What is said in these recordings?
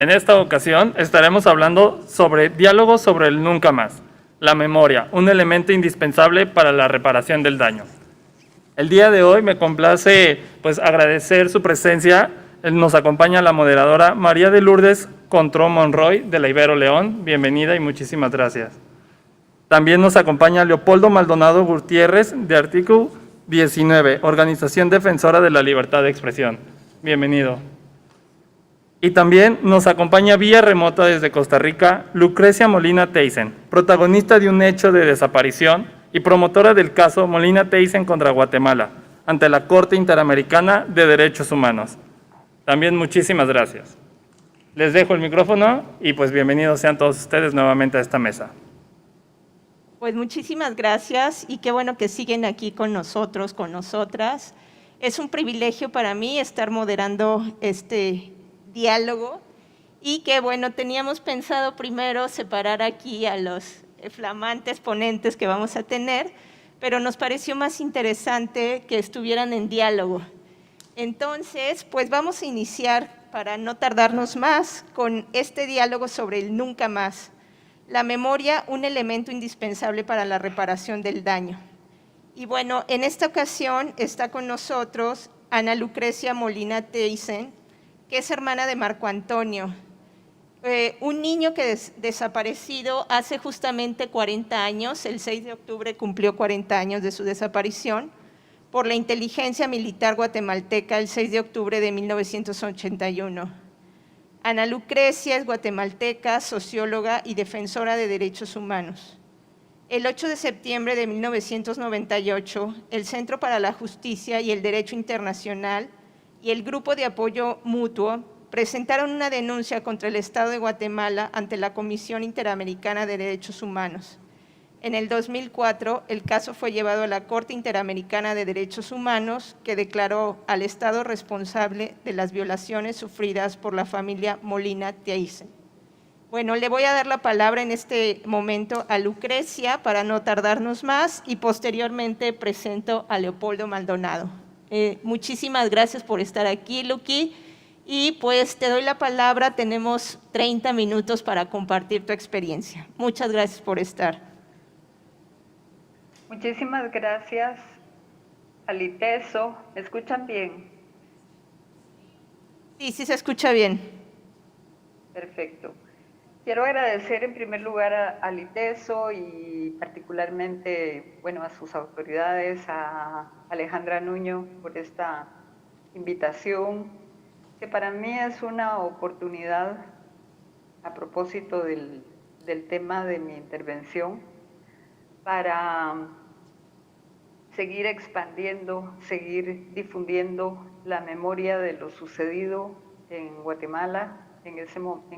En esta ocasión estaremos hablando sobre diálogos sobre el nunca más, la memoria, un elemento indispensable para la reparación del daño. El día de hoy me complace agradecer su presencia. Nos acompaña la moderadora María de Lourdes Contró Monroy de la Ibero León. Bienvenida y muchísimas gracias. También nos acompaña Leopoldo Maldonado Gutiérrez de Artículo 19, Organización Defensora de la Libertad de Expresión. Bienvenido. Y también nos acompaña vía remota desde Costa Rica Lucrecia Molina Teisen, protagonista de un hecho de desaparición y promotora del caso Molina Teisen contra Guatemala, ante la Corte Interamericana de Derechos Humanos. También muchísimas gracias. Les dejo el micrófono y bienvenidos sean todos ustedes nuevamente a esta mesa. Pues muchísimas gracias y qué bueno que siguen aquí con nosotros, con nosotras. Es un privilegio para mí estar moderando este diálogo y que bueno, teníamos pensado primero separar aquí a los flamantes ponentes que vamos a tener, pero nos pareció más interesante que estuvieran en diálogo. Entonces, pues vamos a iniciar, para no tardarnos más, con este diálogo sobre el nunca más. La memoria, un elemento indispensable para la reparación del daño. Y bueno, en esta ocasión está con nosotros Ana Lucrecia Molina Teisen, que es hermana de Marco Antonio, un niño que desaparecido hace justamente 40 años, el 6 de octubre cumplió 40 años de su desaparición, por la inteligencia militar guatemalteca el 6 de octubre de 1981. Ana Lucrecia es guatemalteca, socióloga y defensora de derechos humanos. El 8 de septiembre de 1998, el Centro para la Justicia y el Derecho Internacional y el Grupo de Apoyo Mutuo presentaron una denuncia contra el Estado de Guatemala ante la Comisión Interamericana de Derechos Humanos. En el 2004, el caso fue llevado a la Corte Interamericana de Derechos Humanos, que declaró al Estado responsable de las violaciones sufridas por la familia Molina Teisen. Bueno, le voy a dar la palabra en este momento a Lucrecia para no tardarnos más y posteriormente presento a Leopoldo Maldonado. Muchísimas gracias por estar aquí, Luqui, y pues te doy la palabra. Tenemos 30 minutos para compartir tu experiencia. Muchas gracias por estar. Muchísimas gracias, Aliteso. ¿Me escuchan bien? Sí, sí se escucha bien. Perfecto. Quiero agradecer en primer lugar a Aliteso y particularmente, a sus autoridades, a Alejandra Nuño por esta invitación, que para mí es una oportunidad a propósito del tema de mi intervención para seguir expandiendo, seguir difundiendo la memoria de lo sucedido en Guatemala en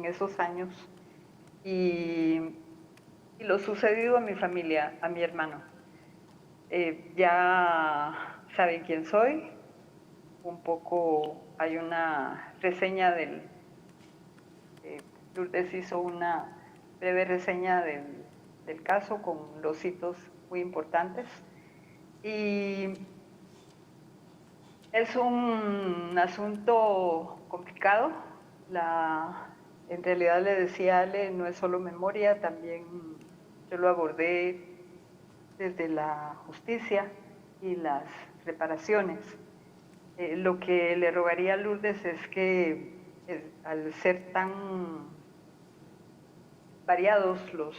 esos años y lo sucedido a mi familia, a mi hermano. Ya saben quién soy, un poco hay una reseña Lourdes hizo una breve reseña del caso con los hitos muy importantes. Y es un asunto complicado. En realidad le decía a Ale, no es solo memoria, también yo lo abordé desde la justicia y las reparaciones. Lo que le rogaría a Lourdes es que al ser tan variados los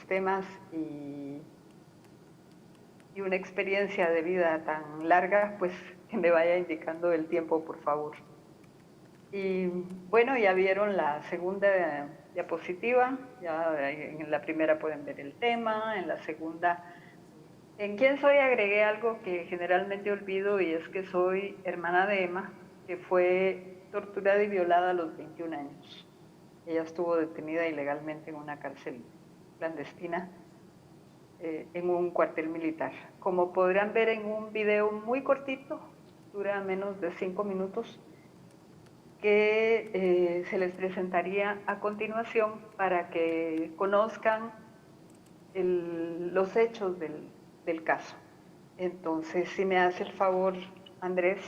temas y una experiencia de vida tan larga, pues que me vaya indicando el tiempo, por favor. Y bueno, ya vieron la segunda diapositiva, ya en la primera pueden ver el tema, en la segunda, en quién soy agregué algo que generalmente olvido, y es que soy hermana de Emma, que fue torturada y violada a los 21 años. Ella estuvo detenida ilegalmente en una cárcel clandestina, en un cuartel militar. Como podrán ver en un video muy cortito, dura menos de 5 minutos, que se les presentaría a continuación para que conozcan los hechos del caso. Entonces, si me hace el favor, Andrés.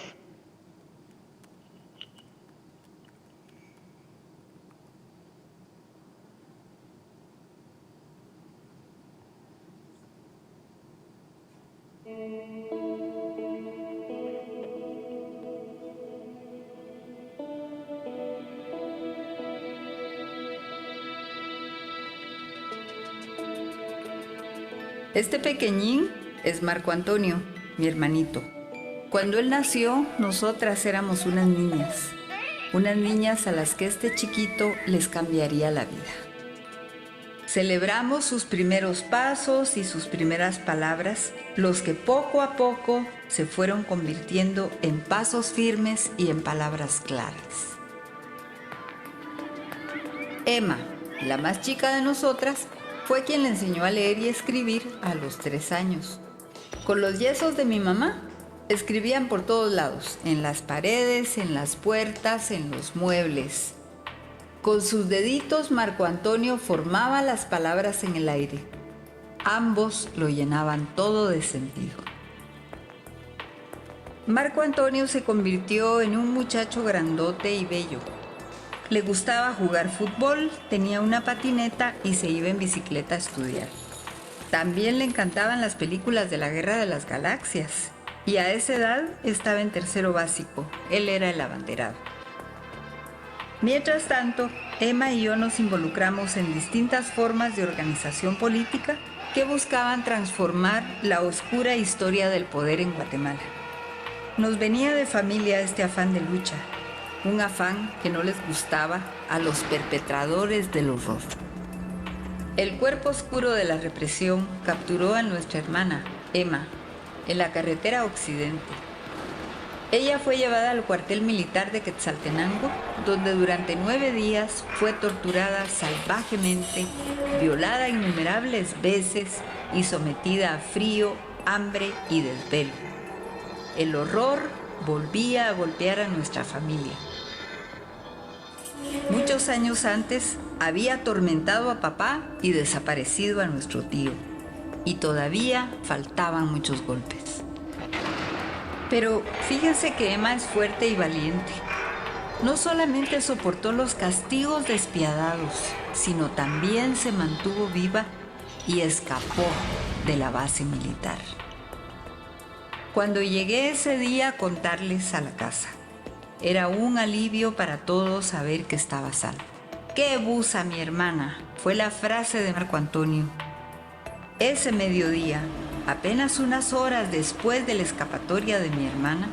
Este pequeñín es Marco Antonio, mi hermanito. Cuando él nació, nosotras éramos unas niñas a las que este chiquito les cambiaría la vida. Celebramos sus primeros pasos y sus primeras palabras, los que poco a poco se fueron convirtiendo en pasos firmes y en palabras claras. Emma, la más chica de nosotras, fue quien le enseñó a leer y escribir a los 3 años. Con los yesos de mi mamá, escribían por todos lados, en las paredes, en las puertas, en los muebles. Con sus deditos, Marco Antonio formaba las palabras en el aire. Ambos lo llenaban todo de sentido. Marco Antonio se convirtió en un muchacho grandote y bello. Le gustaba jugar fútbol, tenía una patineta y se iba en bicicleta a estudiar. También le encantaban las películas de la Guerra de las Galaxias. Y a esa edad estaba en tercero básico. Él era el abanderado. Mientras tanto, Emma y yo nos involucramos en distintas formas de organización política que buscaban transformar la oscura historia del poder en Guatemala. Nos venía de familia este afán de lucha, un afán que no les gustaba a los perpetradores del horror. El cuerpo oscuro de la represión capturó a nuestra hermana, Emma, en la carretera Occidente. Ella fue llevada al cuartel militar de Quetzaltenango, donde durante 9 días fue torturada salvajemente, violada innumerables veces y sometida a frío, hambre y desvelo. El horror volvía a golpear a nuestra familia. Muchos años antes había atormentado a papá y desaparecido a nuestro tío. Y todavía faltaban muchos golpes. Pero fíjense que Emma es fuerte y valiente. No solamente soportó los castigos despiadados, sino también se mantuvo viva y escapó de la base militar. Cuando llegué ese día a contarles a la casa, era un alivio para todos saber que estaba salvo. ¡Qué busa, mi hermana! Fue la frase de Marco Antonio. Ese mediodía, apenas unas horas después de la escapatoria de mi hermana,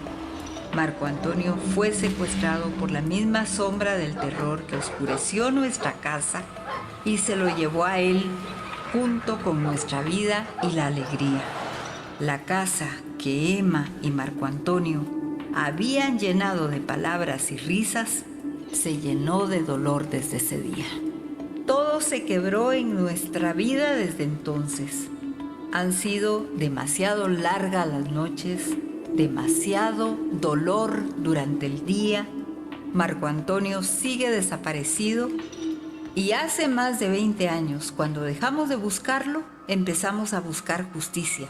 Marco Antonio fue secuestrado por la misma sombra del terror que oscureció nuestra casa y se lo llevó a él junto con nuestra vida y la alegría. La casa que Emma y Marco Antonio habían llenado de palabras y risas se llenó de dolor desde ese día. Todo se quebró en nuestra vida desde entonces. Han sido demasiado largas las noches, demasiado dolor durante el día. Marco Antonio sigue desaparecido y hace más de 20 años, cuando dejamos de buscarlo, empezamos a buscar justicia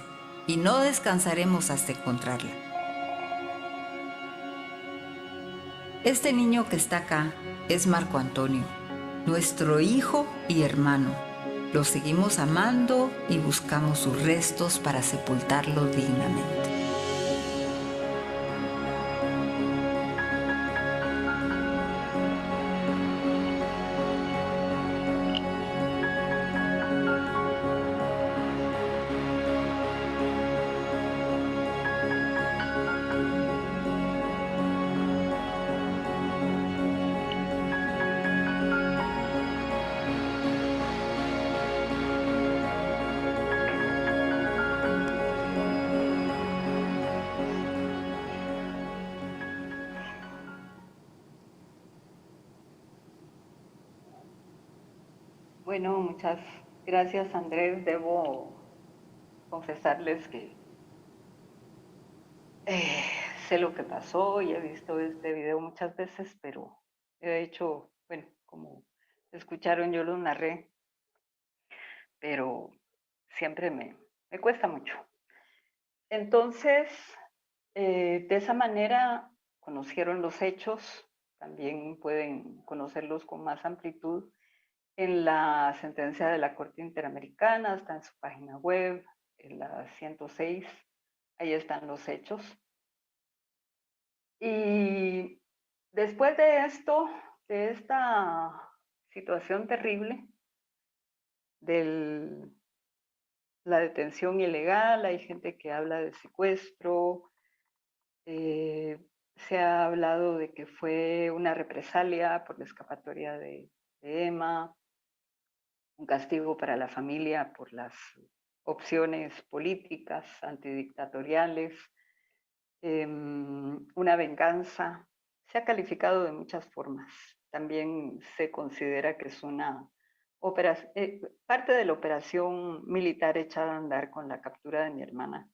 y no descansaremos hasta encontrarla. Este niño que está acá es Marco Antonio, nuestro hijo y hermano. Lo seguimos amando y buscamos sus restos para sepultarlo dignamente. Bueno, muchas gracias, Andrés. Debo confesarles que eh, sé lo que pasó y he visto este video muchas veces, pero he hecho, bueno, como escucharon, yo lo narré, pero siempre me cuesta mucho. Entonces, de esa manera conocieron los hechos, también pueden conocerlos con más amplitud en la sentencia de la Corte Interamericana, está en su página web, en la 106, ahí están los hechos. Y después de esto, de esta situación terrible, de la detención ilegal, hay gente que habla de secuestro, se ha hablado de que fue una represalia por la escapatoria de Emma, un castigo para la familia por las opciones políticas antidictatoriales, una venganza. Se ha calificado de muchas formas. También se considera que es una parte de la operación militar echada a andar con la captura de mi hermana,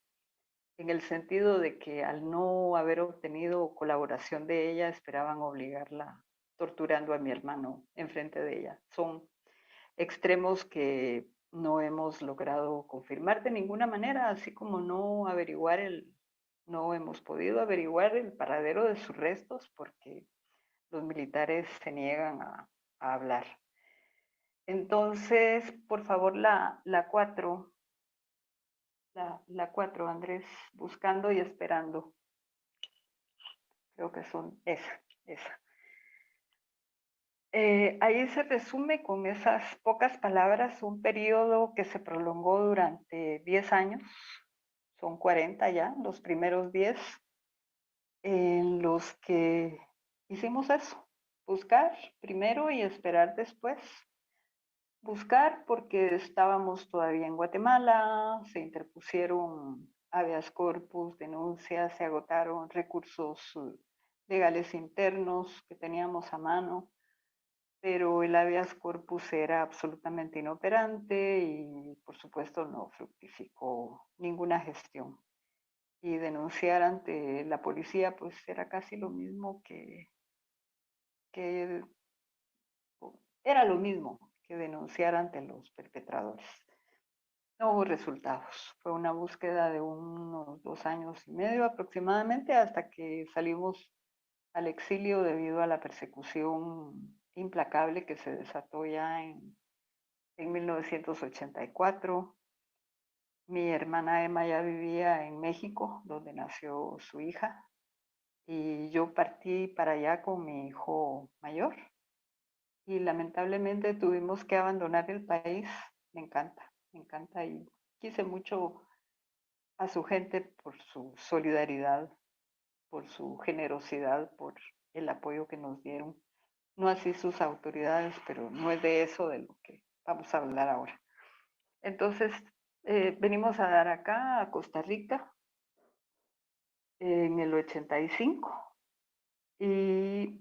en el sentido de que al no haber obtenido colaboración de ella, esperaban obligarla torturando a mi hermano enfrente de ella. Son extremos que no hemos logrado confirmar de ninguna manera, así como no hemos podido averiguar el paradero de sus restos porque los militares se niegan a hablar. Entonces, por favor, la 4, la 4, Andrés, buscando y esperando. Creo que son esa. Ahí se resume con esas pocas palabras un periodo que se prolongó durante 10 años, son 40 ya, los primeros 10, en los que hicimos eso, buscar primero y esperar después. Buscar porque estábamos todavía en Guatemala, se interpusieron habeas corpus, denuncias, se agotaron recursos legales internos que teníamos a mano, pero el habeas corpus era absolutamente inoperante y por supuesto no fructificó ninguna gestión. Y denunciar ante la policía pues era casi lo mismo que era lo mismo que denunciar ante los perpetradores. No hubo resultados. Fue una búsqueda de unos 2 años y medio aproximadamente hasta que salimos al exilio debido a la persecución implacable que se desató ya en 1984. Mi hermana Emma ya vivía en México, donde nació su hija, y yo partí para allá con mi hijo mayor y lamentablemente tuvimos que abandonar el país. Me encanta y quise mucho a su gente por su solidaridad, por su generosidad, por el apoyo que nos dieron. No así sus autoridades, pero no es de eso de lo que vamos a hablar ahora. Entonces, venimos a dar acá, a Costa Rica, en el 85, y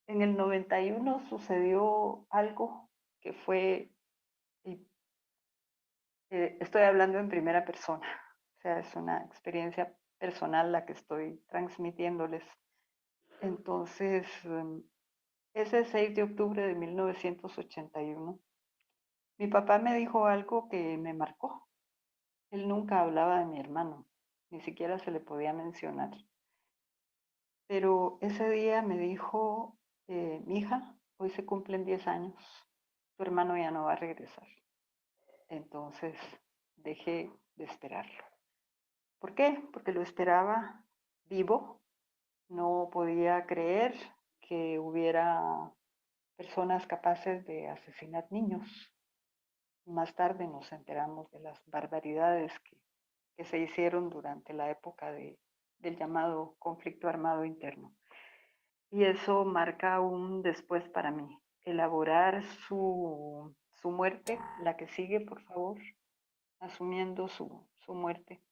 en el 91 sucedió algo que fue, estoy hablando en primera persona, o sea, es una experiencia personal la que estoy transmitiéndoles. Entonces, ese 6 de octubre de 1981, mi papá me dijo algo que me marcó. Él nunca hablaba de mi hermano, ni siquiera se le podía mencionar. Pero ese día me dijo, mi hija, hoy se cumplen 10 años, tu hermano ya no va a regresar. Entonces dejé de esperarlo. ¿Por qué? Porque lo esperaba vivo. No podía creer que hubiera personas capaces de asesinar niños. Más tarde nos enteramos de las barbaridades que se hicieron durante la época del llamado conflicto armado interno. Y eso marca un después para mí. Elaborar su muerte, la que sigue, por favor, asumiendo su muerte.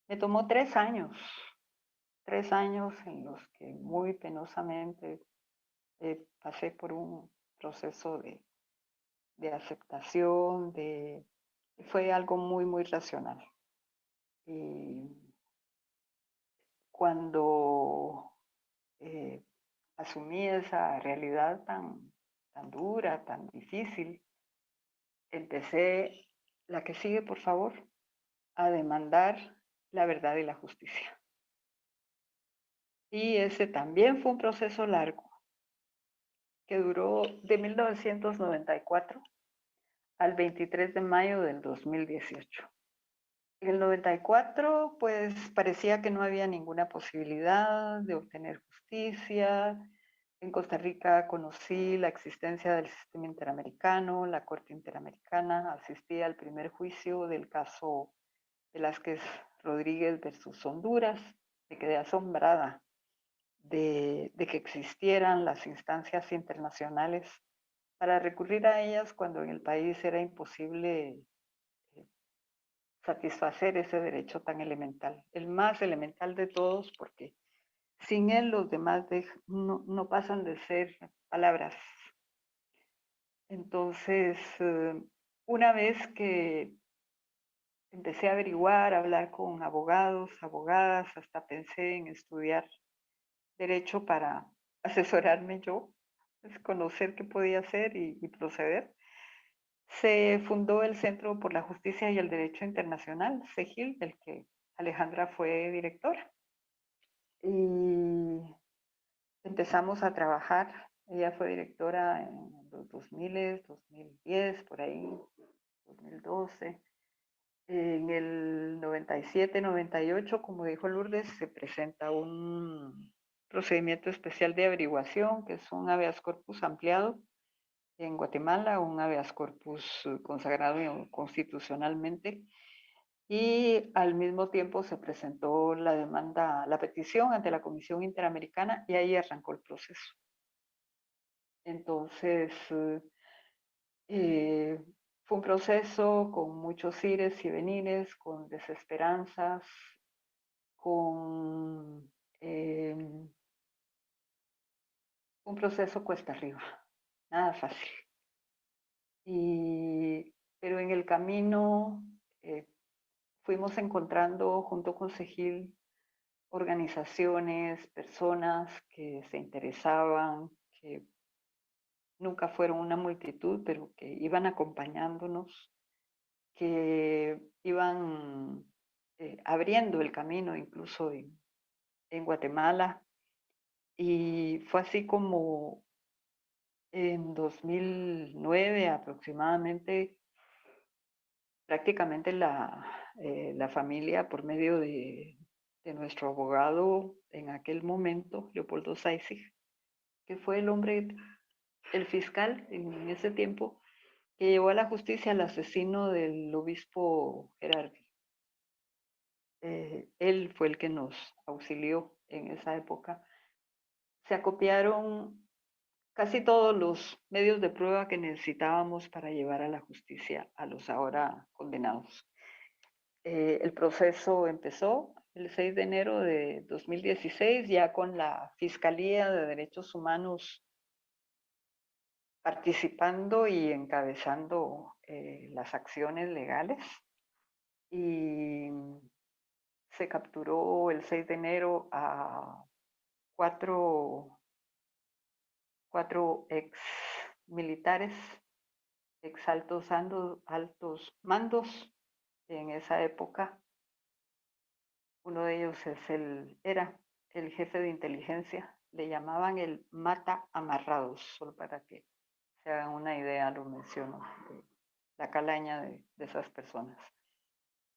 Me tomó 3 años en los que muy penosamente pasé por un proceso de aceptación, fue algo muy, muy racional. Y cuando asumí esa realidad tan dura, tan difícil, empecé, la que sigue, por favor, a demandar la verdad y la justicia. Y ese también fue un proceso largo, que duró de 1994 al 23 de mayo del 2018. En el 94, pues parecía que no había ninguna posibilidad de obtener justicia. En Costa Rica conocí la existencia del sistema interamericano, la Corte Interamericana, asistí al primer juicio del caso Velázquez Rodríguez versus Honduras. Me quedé asombrada de que existieran las instancias internacionales para recurrir a ellas cuando en el país era imposible satisfacer ese derecho tan elemental, el más elemental de todos, porque sin él los demás no pasan de ser palabras. Entonces, una vez que empecé a averiguar, a hablar con abogados, abogadas, hasta pensé en estudiar derecho para asesorarme yo, pues, conocer qué podía hacer y proceder. Se fundó el Centro por la Justicia y el Derecho Internacional, CEGIL, del que Alejandra fue directora. Y empezamos a trabajar. Ella fue directora en los 2000, 2010, por ahí, 2012. En el 97, 98, como dijo Lourdes, se presenta un procedimiento especial de averiguación, que es un habeas corpus ampliado en Guatemala, un habeas corpus consagrado constitucionalmente, y al mismo tiempo se presentó la demanda, la petición ante la Comisión Interamericana, y ahí arrancó el proceso. Entonces, fue un proceso con muchos ires y venires, con desesperanzas, con un proceso cuesta arriba, nada fácil. Pero en el camino fuimos encontrando junto con Segil organizaciones, personas que se interesaban, que nunca fueron una multitud, pero que iban acompañándonos, que iban abriendo el camino incluso en Guatemala. Y fue así como en 2009 aproximadamente, prácticamente la familia, por medio de nuestro abogado en aquel momento, Leopoldo Saizig, que fue el hombre, el fiscal en ese tiempo, que llevó a la justicia al asesino del obispo Gerardi. Él fue el que nos auxilió en esa época. Se acopiaron casi todos los medios de prueba que necesitábamos para llevar a la justicia a los ahora condenados. El proceso empezó el 6 de enero de 2016, ya con la Fiscalía de Derechos Humanos participando y encabezando las acciones legales. Y se capturó el 6 de enero a cuatro ex militares, ex altos mandos en esa época. Uno de ellos era el jefe de inteligencia, le llamaban el mata amarrados, solo para que se hagan una idea, lo menciono, de la calaña de esas personas.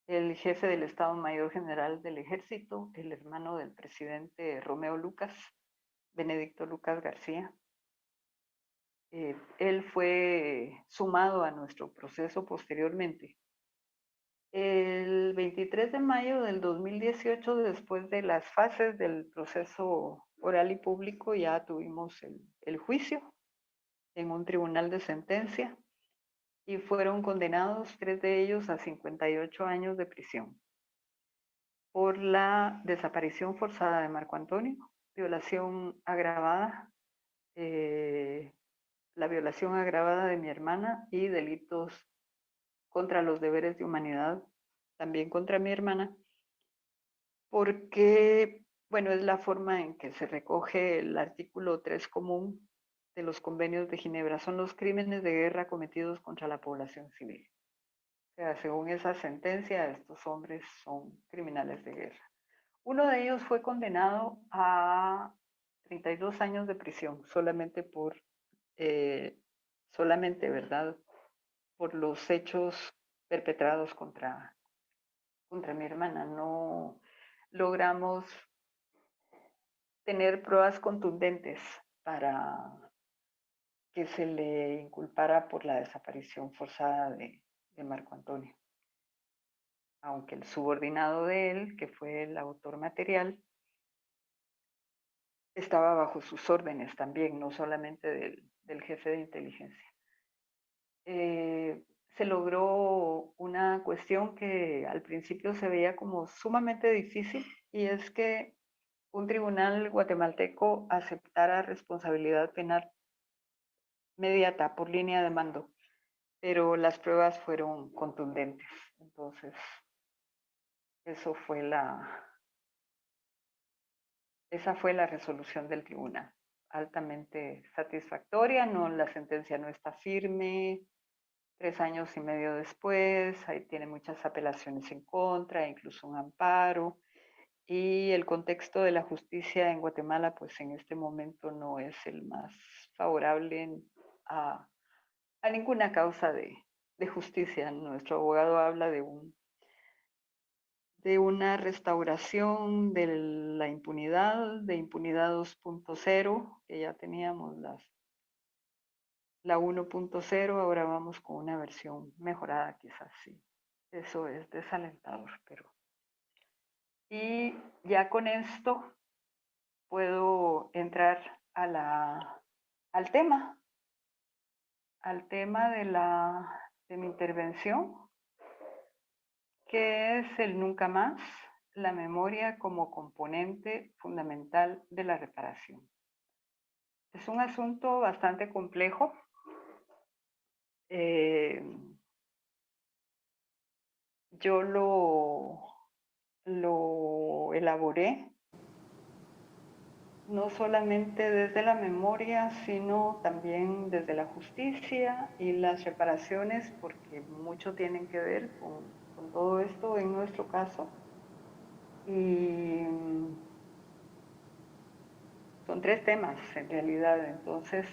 El jefe del Estado Mayor General del Ejército, el hermano del presidente Romeo Lucas, Benedicto Lucas García. Él fue sumado a nuestro proceso posteriormente. El 23 de mayo del 2018, después de las fases del proceso oral y público, ya tuvimos el juicio en un tribunal de sentencia y fueron condenados 3 de ellos a 58 años de prisión por la desaparición forzada de Marco Antonio, violación agravada, la violación agravada de mi hermana y delitos contra los deberes de humanidad, también contra mi hermana, porque, bueno, es la forma en que se recoge el artículo 3 común de los convenios de Ginebra, son los crímenes de guerra cometidos contra la población civil. O sea, según esa sentencia, estos hombres son criminales de guerra. Uno de ellos fue condenado a 32 años de prisión, solamente, ¿verdad?, por los hechos perpetrados contra contra mi hermana. No logramos tener pruebas contundentes para que se le inculpara por la desaparición forzada de Marco Antonio. Aunque el subordinado de él, que fue el autor material, estaba bajo sus órdenes también, no solamente del jefe de inteligencia. Se logró una cuestión que al principio se veía como sumamente difícil, y es que un tribunal guatemalteco aceptara responsabilidad penal inmediata por línea de mando, pero las pruebas fueron contundentes. Entonces, esa fue la resolución del tribunal, altamente satisfactoria. No, la sentencia no está firme, 3 años y medio después, ahí tiene muchas apelaciones en contra, incluso un amparo, y el contexto de la justicia en Guatemala, pues en este momento no es el más favorable a, a ninguna causa de justicia. Nuestro abogado habla de una restauración de la impunidad, de impunidad 2.0, que ya teníamos la 1.0, ahora vamos con una versión mejorada quizás, sí. Eso es desalentador, pero... Y ya con esto puedo entrar al tema, de mi intervención, que es el nunca más, la memoria como componente fundamental de la reparación. Es un asunto bastante complejo. Yo lo elaboré no solamente desde la memoria, sino también desde la justicia y las reparaciones, porque mucho tienen que ver con todo esto en nuestro caso. Y son 3 temas en realidad. Entonces,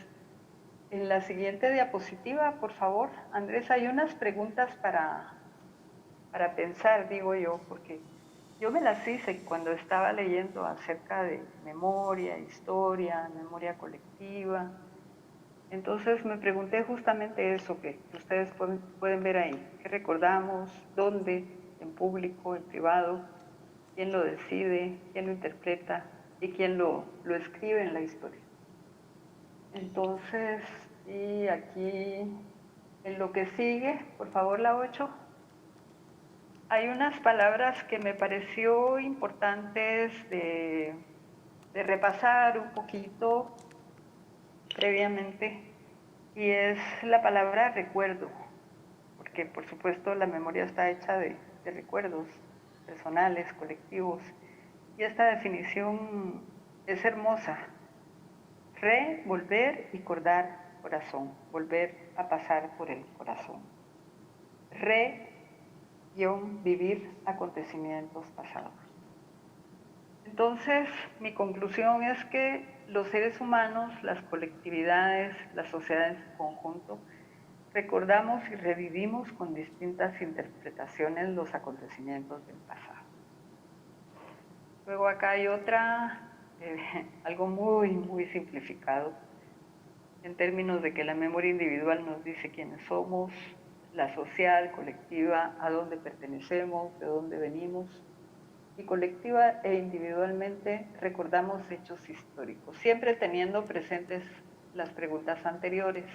en la siguiente diapositiva, por favor, Andrés, hay unas preguntas para pensar, digo yo, porque yo me las hice cuando estaba leyendo acerca de memoria, historia, memoria colectiva. Entonces me pregunté justamente eso que ustedes pueden ver ahí. ¿Qué recordamos? ¿Dónde? ¿En público? ¿En privado? ¿Quién lo decide? ¿Quién lo interpreta? ¿Y quién lo escribe en la historia? Entonces, y aquí en lo que sigue, por favor, la 8. Hay unas palabras que me pareció importantes de repasar un poquito previamente, y es la palabra recuerdo, porque por supuesto la memoria está hecha de recuerdos personales, colectivos, y esta definición es hermosa. Volver y recordar corazón, volver a pasar por el corazón. Vivir acontecimientos pasados. Entonces, mi conclusión es que los seres humanos, las colectividades, las sociedades en conjunto, recordamos y revivimos con distintas interpretaciones los acontecimientos del pasado. Luego acá hay algo muy, muy simplificado, en términos de que la memoria individual nos dice quiénes somos, la social, colectiva, a dónde pertenecemos, de dónde venimos, y colectiva e individualmente recordamos hechos históricos, siempre teniendo presentes las preguntas anteriores.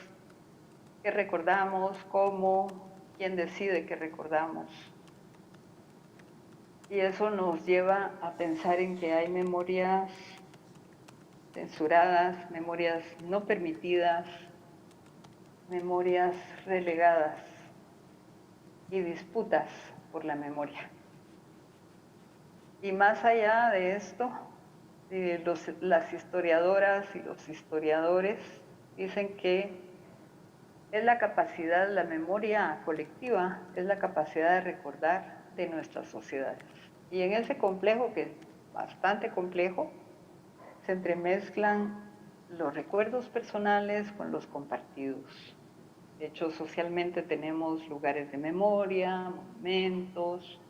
¿Qué recordamos? ¿Cómo? ¿Quién decide qué recordamos? Y eso nos lleva a pensar en que hay memorias censuradas, memorias no permitidas, memorias relegadas y disputas por la memoria. Y más allá de esto, las historiadoras y los historiadores dicen que es la capacidad, la memoria colectiva, es la capacidad de recordar de nuestras sociedades. Y en ese complejo, que es bastante complejo, se entremezclan los recuerdos personales con los compartidos. De hecho, socialmente tenemos lugares de memoria, monumentos,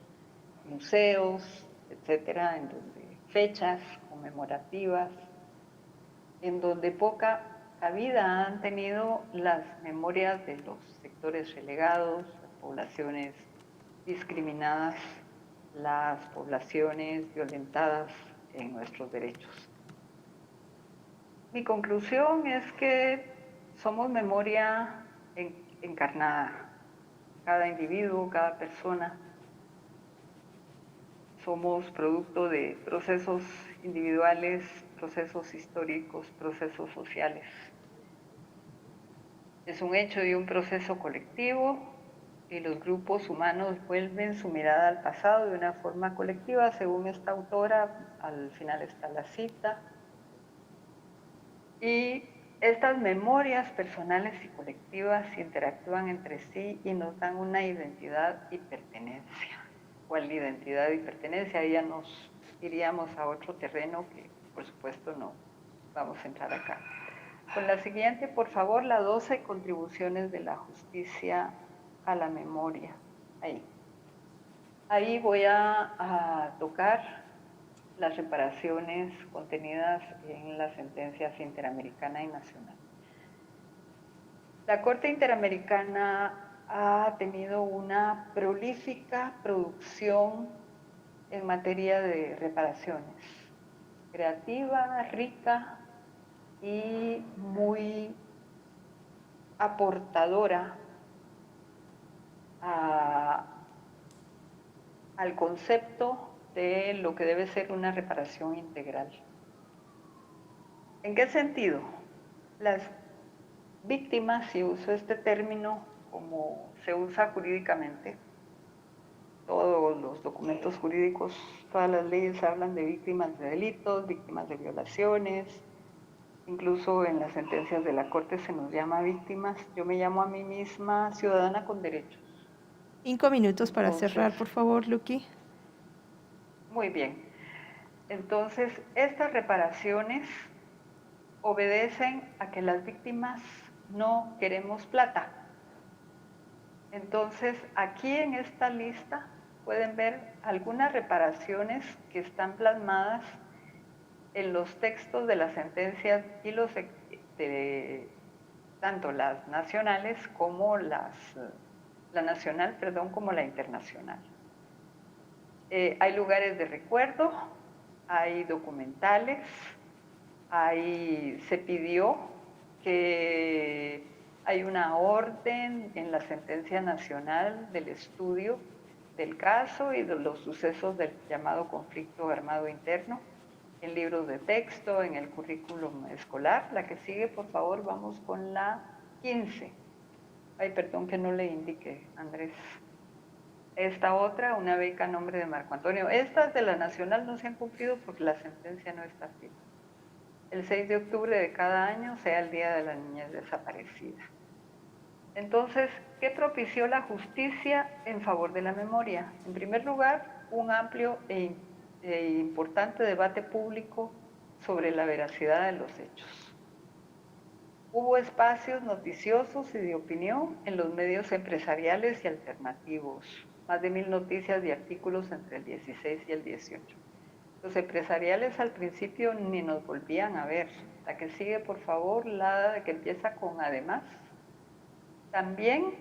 museos, etcétera, en donde fechas conmemorativas, en donde poca cabida han tenido las memorias de los sectores relegados, las poblaciones discriminadas, las poblaciones violentadas en nuestros derechos. Mi conclusión es que somos memoria encarnada, cada individuo, cada persona. Somos producto de procesos individuales, procesos históricos, procesos sociales. Es un hecho y un proceso colectivo, y los grupos humanos vuelven su mirada al pasado de una forma colectiva, según esta autora. Al final está la cita. Y estas memorias personales y colectivas interactúan entre sí y nos dan una identidad y pertenencia. ¿Cuál identidad y pertenencia? Ahí ya nos iríamos a otro terreno que, por supuesto, no vamos a entrar acá. Con la siguiente, por favor, la 12, contribuciones de la justicia a la memoria. Ahí voy a tocar las reparaciones contenidas en las sentencias interamericana y nacional. La Corte Interamericana ha tenido una prolífica producción en materia de reparaciones, creativa, rica y muy aportadora al concepto de lo que debe ser una reparación integral. ¿En qué sentido? Las víctimas, si uso este término como se usa jurídicamente, todos los documentos jurídicos, todas las leyes hablan de víctimas de delitos, víctimas de violaciones, incluso en las sentencias de la Corte se nos llama víctimas. Yo me llamo a mí misma ciudadana con derechos. 5 minutos para cerrar, por favor, Luqui. Muy bien. Entonces, estas reparaciones obedecen a que las víctimas no queremos plata. Entonces, aquí en esta lista pueden ver algunas reparaciones que están plasmadas en los textos de las sentencias y tanto las nacionales como la nacional, como la internacional. Hay lugares de recuerdo, hay documentales, se pidió que hay una orden en la sentencia nacional del estudio del caso y de los sucesos del llamado conflicto armado interno, en libros de texto, en el currículum escolar. La que sigue, por favor, vamos con la 15. Ay, perdón que no le indique, Andrés. Esta otra, una beca a nombre de Marco Antonio. Estas de la nacional no se han cumplido porque la sentencia no está firme. El 6 de octubre de cada año sea el Día de la Niñez Desaparecida. Entonces, ¿qué propició la justicia en favor de la memoria? En primer lugar, un amplio e importante debate público sobre la veracidad de los hechos. Hubo espacios noticiosos y de opinión en los medios empresariales y alternativos. Más de 1000 noticias y artículos entre el 16 y el 18. Los empresariales al principio ni nos volvían a ver. La que sigue, por favor, la que empieza con además. También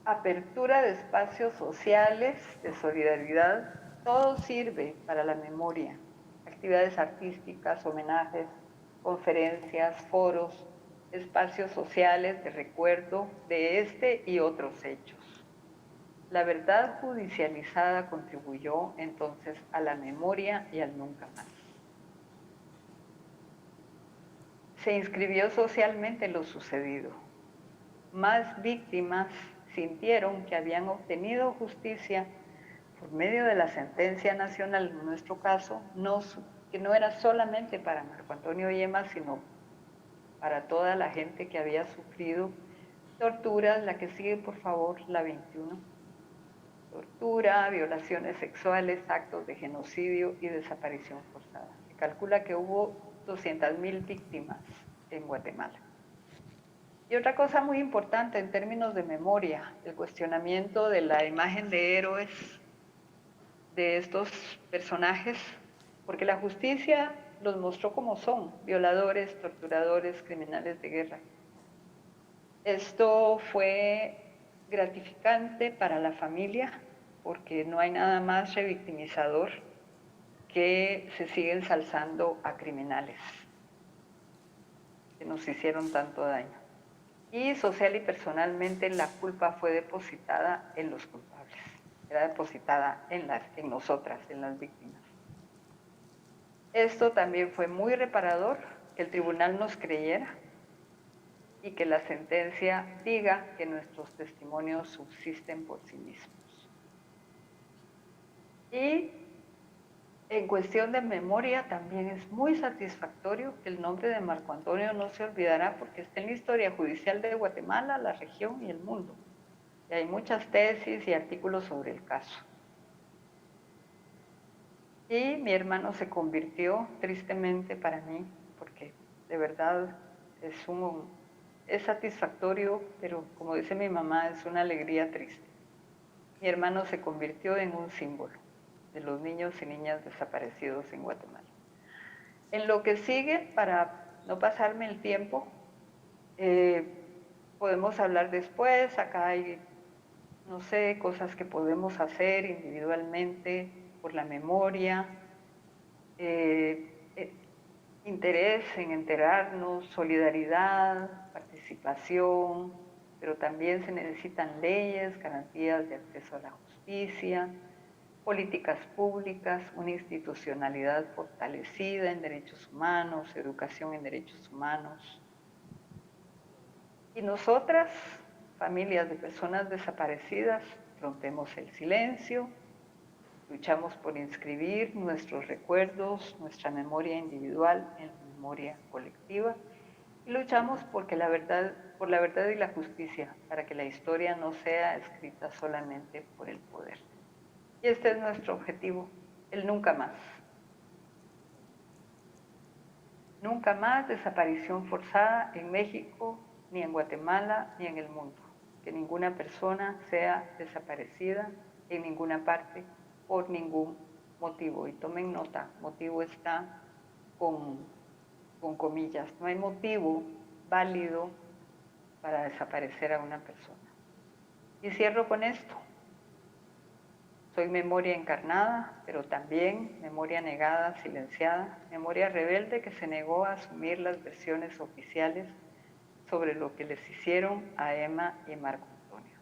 apertura de espacios sociales, de solidaridad. Todo sirve para la memoria. Actividades artísticas, homenajes, conferencias, foros, espacios sociales de recuerdo de este y otros hechos. La verdad judicializada contribuyó entonces a la memoria y al nunca más. Se inscribió socialmente lo sucedido. Más víctimas sintieron que habían obtenido justicia por medio de la sentencia nacional, en nuestro caso, que no era solamente para Marco Antonio Yema, sino para toda la gente que había sufrido torturas. La que sigue, por favor, la 21. Tortura, violaciones sexuales, actos de genocidio y desaparición forzada. Se calcula que hubo 200.000 víctimas en Guatemala. Y otra cosa muy importante en términos de memoria, el cuestionamiento de la imagen de héroes de estos personajes, porque la justicia los mostró como son, violadores, torturadores, criminales de guerra. Esto fue gratificante para la familia, porque no hay nada más revictimizador que se sigue ensalzando a criminales que nos hicieron tanto daño. Y social y personalmente la culpa fue depositada en los culpables, era depositada en nosotras, en las víctimas. Esto también fue muy reparador, que el tribunal nos creyera y que la sentencia diga que nuestros testimonios subsisten por sí mismos. Y en cuestión de memoria también es muy satisfactorio que el nombre de Marco Antonio no se olvidará, porque está en la historia judicial de Guatemala, la región y el mundo. Y hay muchas tesis y artículos sobre el caso. Y mi hermano se convirtió, tristemente para mí, porque de verdad es satisfactorio, pero como dice mi mamá, es una alegría triste. Mi hermano se convirtió en un símbolo de los niños y niñas desaparecidos en Guatemala. En lo que sigue, para no pasarme el tiempo, podemos hablar después. Acá hay, no sé, cosas que podemos hacer individualmente por la memoria, interés en enterarnos, solidaridad, participación, pero también se necesitan leyes, garantías de acceso a la justicia, políticas públicas, una institucionalidad fortalecida en derechos humanos, educación en derechos humanos. Y nosotras, familias de personas desaparecidas, rompemos el silencio, luchamos por inscribir nuestros recuerdos, nuestra memoria individual en la memoria colectiva, y luchamos por la verdad y la justicia, para que la historia no sea escrita solamente por el poder. Y este es nuestro objetivo, el nunca más. Nunca más desaparición forzada en México, ni en Guatemala, ni en el mundo. Que ninguna persona sea desaparecida en ninguna parte por ningún motivo. Y tomen nota, motivo está con comillas. No hay motivo válido para desaparecer a una persona. Y cierro con esto. Soy memoria encarnada, pero también memoria negada, silenciada, memoria rebelde que se negó a asumir las versiones oficiales sobre lo que les hicieron a Emma y Marco Antonio.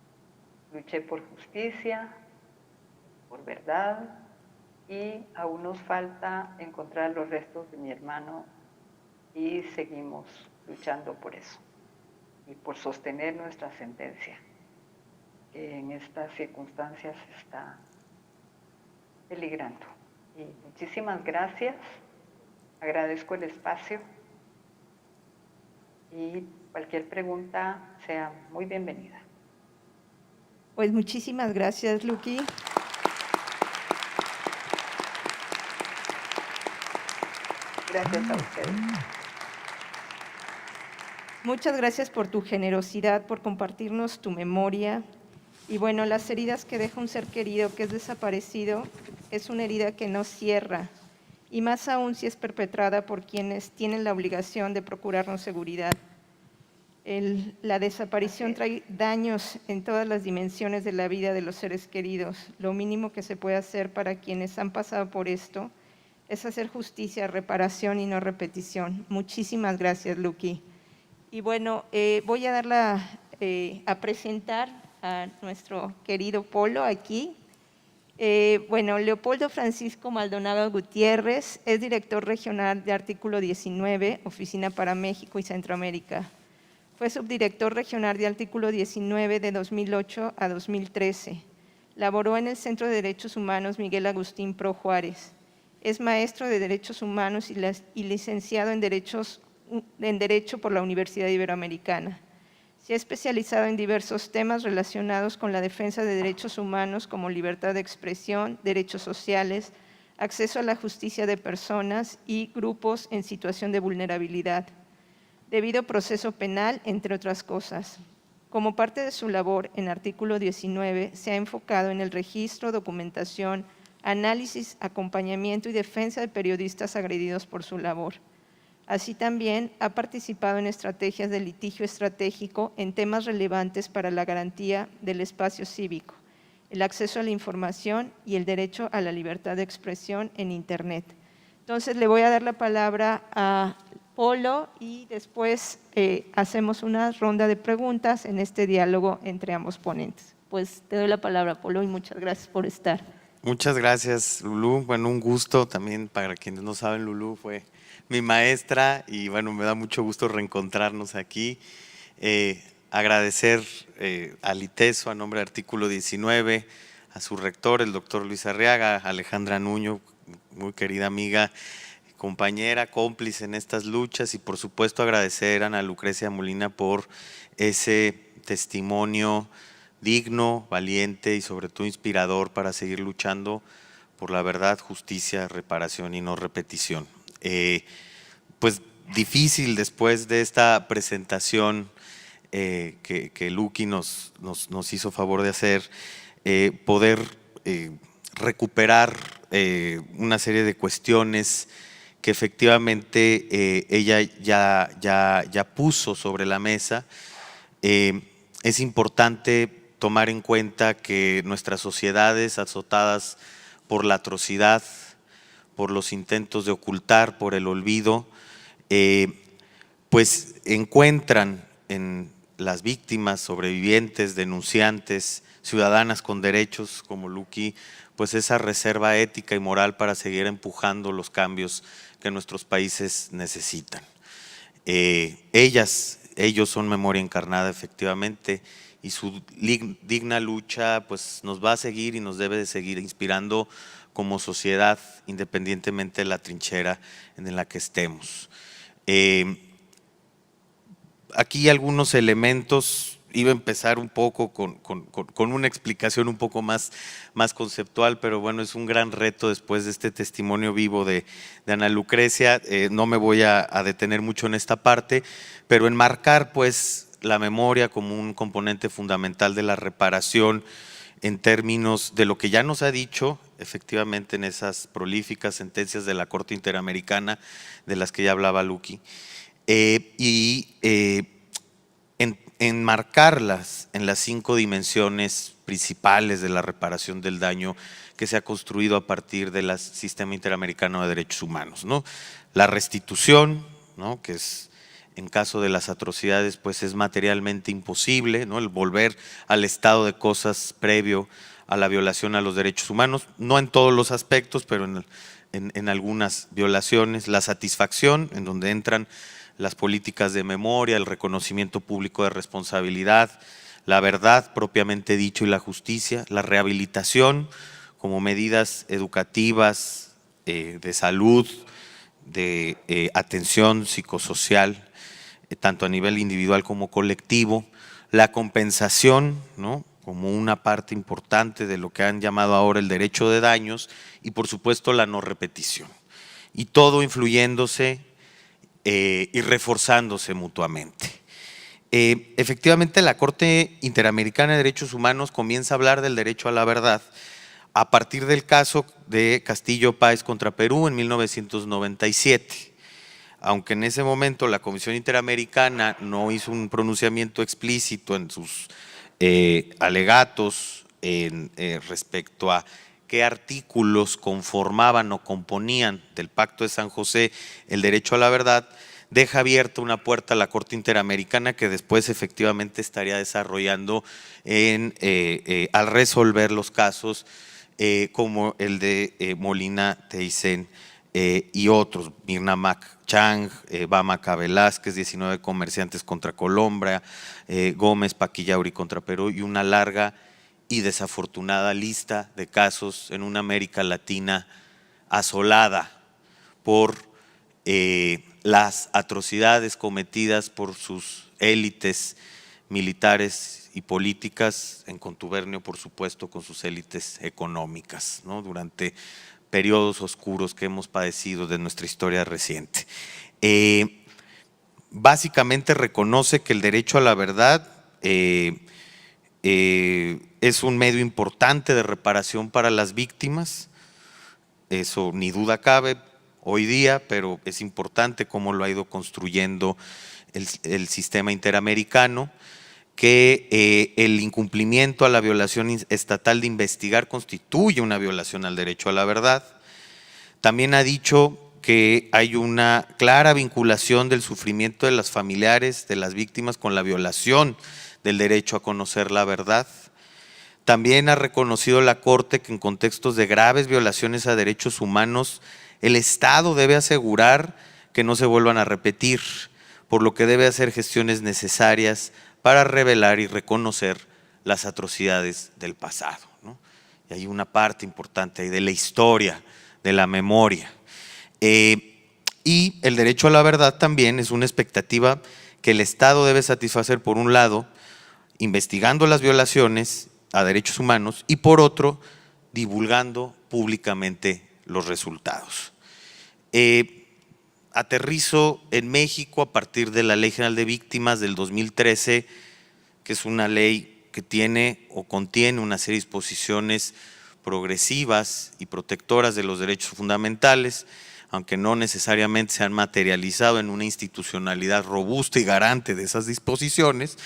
Luché por justicia, por verdad, y aún nos falta encontrar los restos de mi hermano y seguimos luchando por eso y por sostener nuestra sentencia, que en estas circunstancias está peligrando. Y muchísimas gracias, agradezco el espacio y cualquier pregunta sea muy bienvenida. Pues muchísimas gracias, Luqui. Gracias a ustedes. Muchas gracias por tu generosidad, por compartirnos tu memoria. Y bueno, las heridas que deja un ser querido que es desaparecido es una herida que no cierra, y más aún si es perpetrada por quienes tienen la obligación de procurarnos seguridad. La desaparición trae daños en todas las dimensiones de la vida de los seres queridos. Lo mínimo que se puede hacer para quienes han pasado por esto es hacer justicia, reparación y no repetición. Muchísimas gracias, Luqui. Y bueno, voy a a presentar a nuestro querido Polo aquí. Bueno, Leopoldo Francisco Maldonado Gutiérrez es director regional de Artículo 19, Oficina para México y Centroamérica. Fue subdirector regional de Artículo 19 de 2008 a 2013. Laboró en el Centro de Derechos Humanos Miguel Agustín Pro Juárez. Es maestro de Derechos Humanos y licenciado en Derecho por la Universidad Iberoamericana. Se ha especializado en diversos temas relacionados con la defensa de derechos humanos como libertad de expresión, derechos sociales, acceso a la justicia de personas y grupos en situación de vulnerabilidad, debido proceso penal, entre otras cosas. Como parte de su labor en Artículo 19, se ha enfocado en el registro, documentación, análisis, acompañamiento y defensa de periodistas agredidos por su labor. Así también ha participado en estrategias de litigio estratégico en temas relevantes para la garantía del espacio cívico, el acceso a la información y el derecho a la libertad de expresión en Internet. Entonces, le voy a dar la palabra a Polo y después hacemos una ronda de preguntas en este diálogo entre ambos ponentes. Pues te doy la palabra, Polo, y muchas gracias por estar. Muchas gracias, Lulú. Bueno, un gusto también. Para quienes no saben, Lulú fue mi maestra y bueno, me da mucho gusto reencontrarnos aquí. Agradecer al ITESO a nombre de Artículo 19, a su rector, el doctor Luis Arriaga, a Alejandra Nuño, muy querida amiga, compañera, cómplice en estas luchas, y por supuesto agradecer a Ana Lucrecia Molina por ese testimonio digno, valiente y sobre todo inspirador para seguir luchando por la verdad, justicia, reparación y no repetición. Pues difícil después de esta presentación que Luqui nos hizo favor de hacer, poder recuperar una serie de cuestiones que efectivamente ella ya puso sobre la mesa. Es importante tomar en cuenta que nuestras sociedades azotadas por la atrocidad, por los intentos de ocultar, por el olvido, pues encuentran en las víctimas, sobrevivientes, denunciantes, ciudadanas con derechos como Luqui, pues esa reserva ética y moral para seguir empujando los cambios que nuestros países necesitan. Ellos son memoria encarnada efectivamente, y su digna lucha pues nos va a seguir y nos debe de seguir inspirando como sociedad, independientemente de la trinchera en la que estemos. Aquí algunos elementos, iba a empezar un poco con una explicación un poco más conceptual, pero bueno, es un gran reto después de este testimonio vivo de Ana Lucrecia. No me voy a detener mucho en esta parte, pero enmarcar pues la memoria como un componente fundamental de la reparación en términos de lo que ya nos ha dicho efectivamente en esas prolíficas sentencias de la Corte Interamericana de las que ya hablaba Luqui, enmarcarlas en las 5 dimensiones principales de la reparación del daño que se ha construido a partir del Sistema Interamericano de Derechos Humanos, ¿no? La restitución, ¿no? Que es, en caso de las atrocidades, pues es materialmente imposible, ¿no? El volver al estado de cosas previo a la violación a los derechos humanos, no en todos los aspectos, pero en algunas violaciones. La satisfacción, en donde entran las políticas de memoria, el reconocimiento público de responsabilidad, la verdad propiamente dicho y la justicia. La rehabilitación como medidas educativas, de salud, de atención psicosocial, tanto a nivel individual como colectivo. La compensación, ¿no? Como una parte importante de lo que han llamado ahora el derecho de daños, y por supuesto la no repetición. Y todo influyéndose y reforzándose mutuamente. Efectivamente, la Corte Interamericana de Derechos Humanos comienza a hablar del derecho a la verdad a partir del caso de Castillo Páez contra Perú en 1997. Aunque en ese momento la Comisión Interamericana no hizo un pronunciamiento explícito en sus alegatos respecto a qué artículos conformaban o componían del Pacto de San José el derecho a la verdad, deja abierta una puerta a la Corte Interamericana que después efectivamente estaría desarrollando al resolver los casos como el de Molina Teisen y otros, Mirna Mac Chang, Bamaca Velázquez, 19 comerciantes contra Colombia, Gómez Paquillauri contra Perú, y una larga y desafortunada lista de casos en una América Latina asolada por las atrocidades cometidas por sus élites militares y políticas, en contubernio por supuesto con sus élites económicas, ¿no? Durante periodos oscuros que hemos padecido de nuestra historia reciente. Básicamente reconoce que el derecho a la verdad es un medio importante de reparación para las víctimas, eso ni duda cabe hoy día, pero es importante cómo lo ha ido construyendo el sistema interamericano, que el incumplimiento a la violación estatal de investigar constituye una violación al derecho a la verdad. También ha dicho que hay una clara vinculación del sufrimiento de las familiares de las víctimas con la violación del derecho a conocer la verdad. También ha reconocido la Corte que en contextos de graves violaciones a derechos humanos, el Estado debe asegurar que no se vuelvan a repetir, por lo que debe hacer gestiones necesarias para revelar y reconocer las atrocidades del pasado, ¿no? Y hay una parte importante ahí de la historia, de la memoria. Y el derecho a la verdad también es una expectativa que el Estado debe satisfacer, por un lado, investigando las violaciones a derechos humanos, y por otro, divulgando públicamente los resultados. Aterrizo en México a partir de la Ley General de Víctimas del 2013, que es una ley que tiene o contiene una serie de disposiciones progresivas y protectoras de los derechos fundamentales, aunque no necesariamente se han materializado en una institucionalidad robusta y garante de esas disposiciones.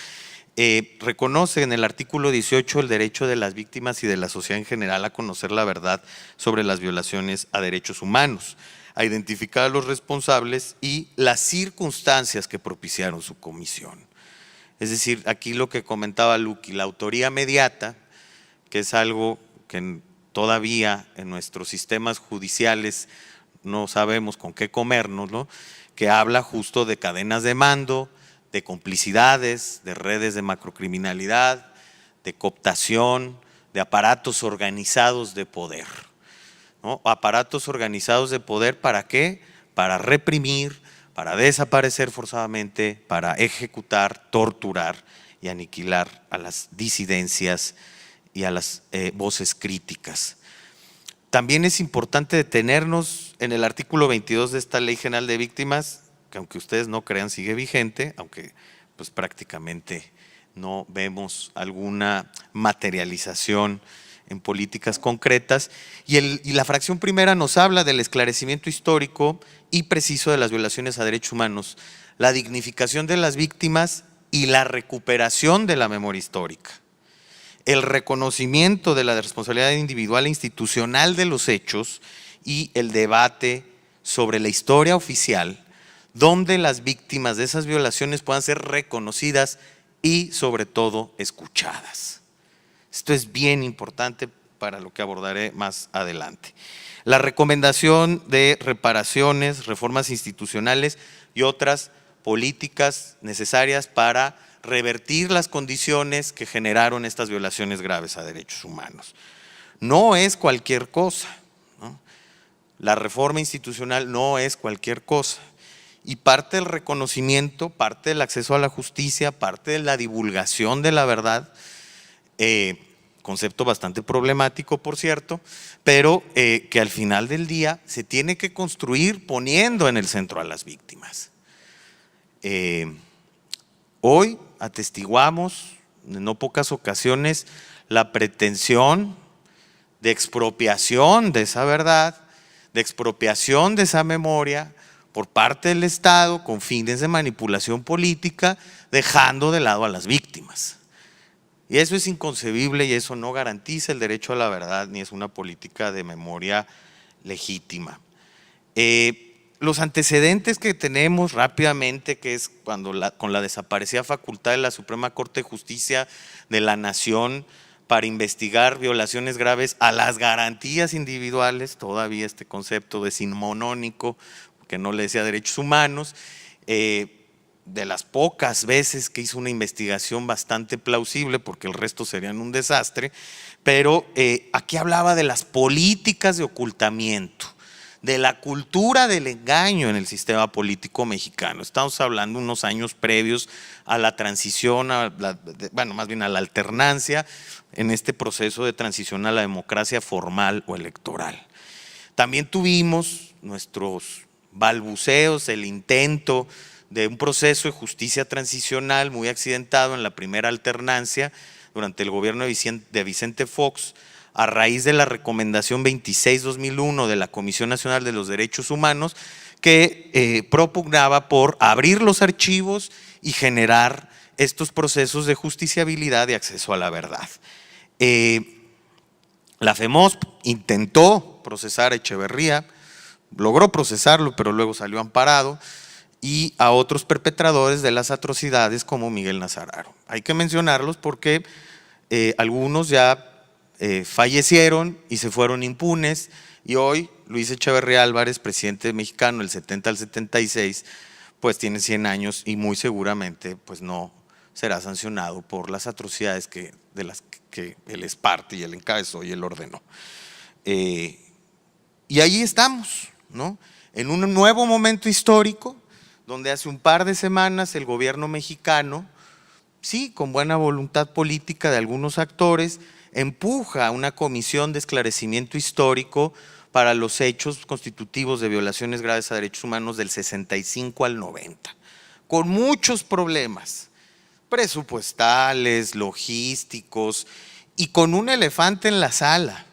Reconoce en el artículo 18 el derecho de las víctimas y de la sociedad en general a conocer la verdad sobre las violaciones a derechos humanos, a identificar a los responsables y las circunstancias que propiciaron su comisión. Es decir, aquí lo que comentaba Luqui, la autoría mediata, que es algo que todavía en nuestros sistemas judiciales no sabemos con qué comernos, ¿no? Que habla justo de cadenas de mando, de complicidades, de redes de macrocriminalidad, de cooptación, de aparatos organizados de poder, ¿no? Aparatos organizados de poder, ¿para qué? Para reprimir, para desaparecer forzadamente, para ejecutar, torturar y aniquilar a las disidencias y a las voces críticas. También es importante detenernos en el artículo 22 de esta Ley General de Víctimas, que aunque ustedes no crean sigue vigente, aunque pues prácticamente no vemos alguna materialización en políticas concretas, y la fracción primera nos habla del esclarecimiento histórico y preciso de las violaciones a derechos humanos, la dignificación de las víctimas y la recuperación de la memoria histórica, el reconocimiento de la responsabilidad individual e institucional de los hechos y el debate sobre la historia oficial, donde las víctimas de esas violaciones puedan ser reconocidas y sobre todo escuchadas. Esto es bien importante para lo que abordaré más adelante. La recomendación de reparaciones, reformas institucionales y otras políticas necesarias para revertir las condiciones que generaron estas violaciones graves a derechos humanos. No es cualquier cosa, ¿no? La reforma institucional no es cualquier cosa. Y parte del reconocimiento, parte del acceso a la justicia, parte de la divulgación de la verdad, concepto bastante problemático, por cierto, pero que al final del día se tiene que construir poniendo en el centro a las víctimas. Hoy atestiguamos en no pocas ocasiones la pretensión de expropiación de esa verdad, de expropiación de esa memoria por parte del Estado con fines de manipulación política, dejando de lado a las víctimas. Y eso es inconcebible y eso no garantiza el derecho a la verdad ni es una política de memoria legítima. Los antecedentes que tenemos rápidamente, que es cuando con la desaparecida facultad de la Suprema Corte de Justicia de la Nación para investigar violaciones graves a las garantías individuales, todavía este concepto decimonónico, que no le decía derechos humanos, de las pocas veces que hizo una investigación bastante plausible, porque el resto serían un desastre, pero aquí hablaba de las políticas de ocultamiento, de la cultura del engaño en el sistema político mexicano. Estamos hablando unos años previos a la transición, más bien a la alternancia en este proceso de transición a la democracia formal o electoral. También tuvimos nuestros balbuceos, el intento de un proceso de justicia transicional muy accidentado en la primera alternancia durante el gobierno de Vicente Fox, a raíz de la recomendación 26/2001 de la Comisión Nacional de los Derechos Humanos, que propugnaba por abrir los archivos y generar estos procesos de justiciabilidad y acceso a la verdad. La FEMOSP intentó procesar a Echeverría, logró procesarlo, pero luego salió amparado, y a otros perpetradores de las atrocidades como Miguel Nazararo. Hay que mencionarlos porque algunos ya fallecieron y se fueron impunes, y hoy Luis Echeverría Álvarez, presidente mexicano del 70 al 76, pues tiene 100 años y muy seguramente pues no será sancionado por las atrocidades de las que él es parte y él encabezó y él ordenó. Y ahí estamos, ¿no? En un nuevo momento histórico, donde hace un par de semanas el gobierno mexicano, sí, con buena voluntad política de algunos actores, empuja una comisión de esclarecimiento histórico para los hechos constitutivos de violaciones graves a derechos humanos del 65 al 90, con muchos problemas presupuestales, logísticos, y con un elefante en la sala.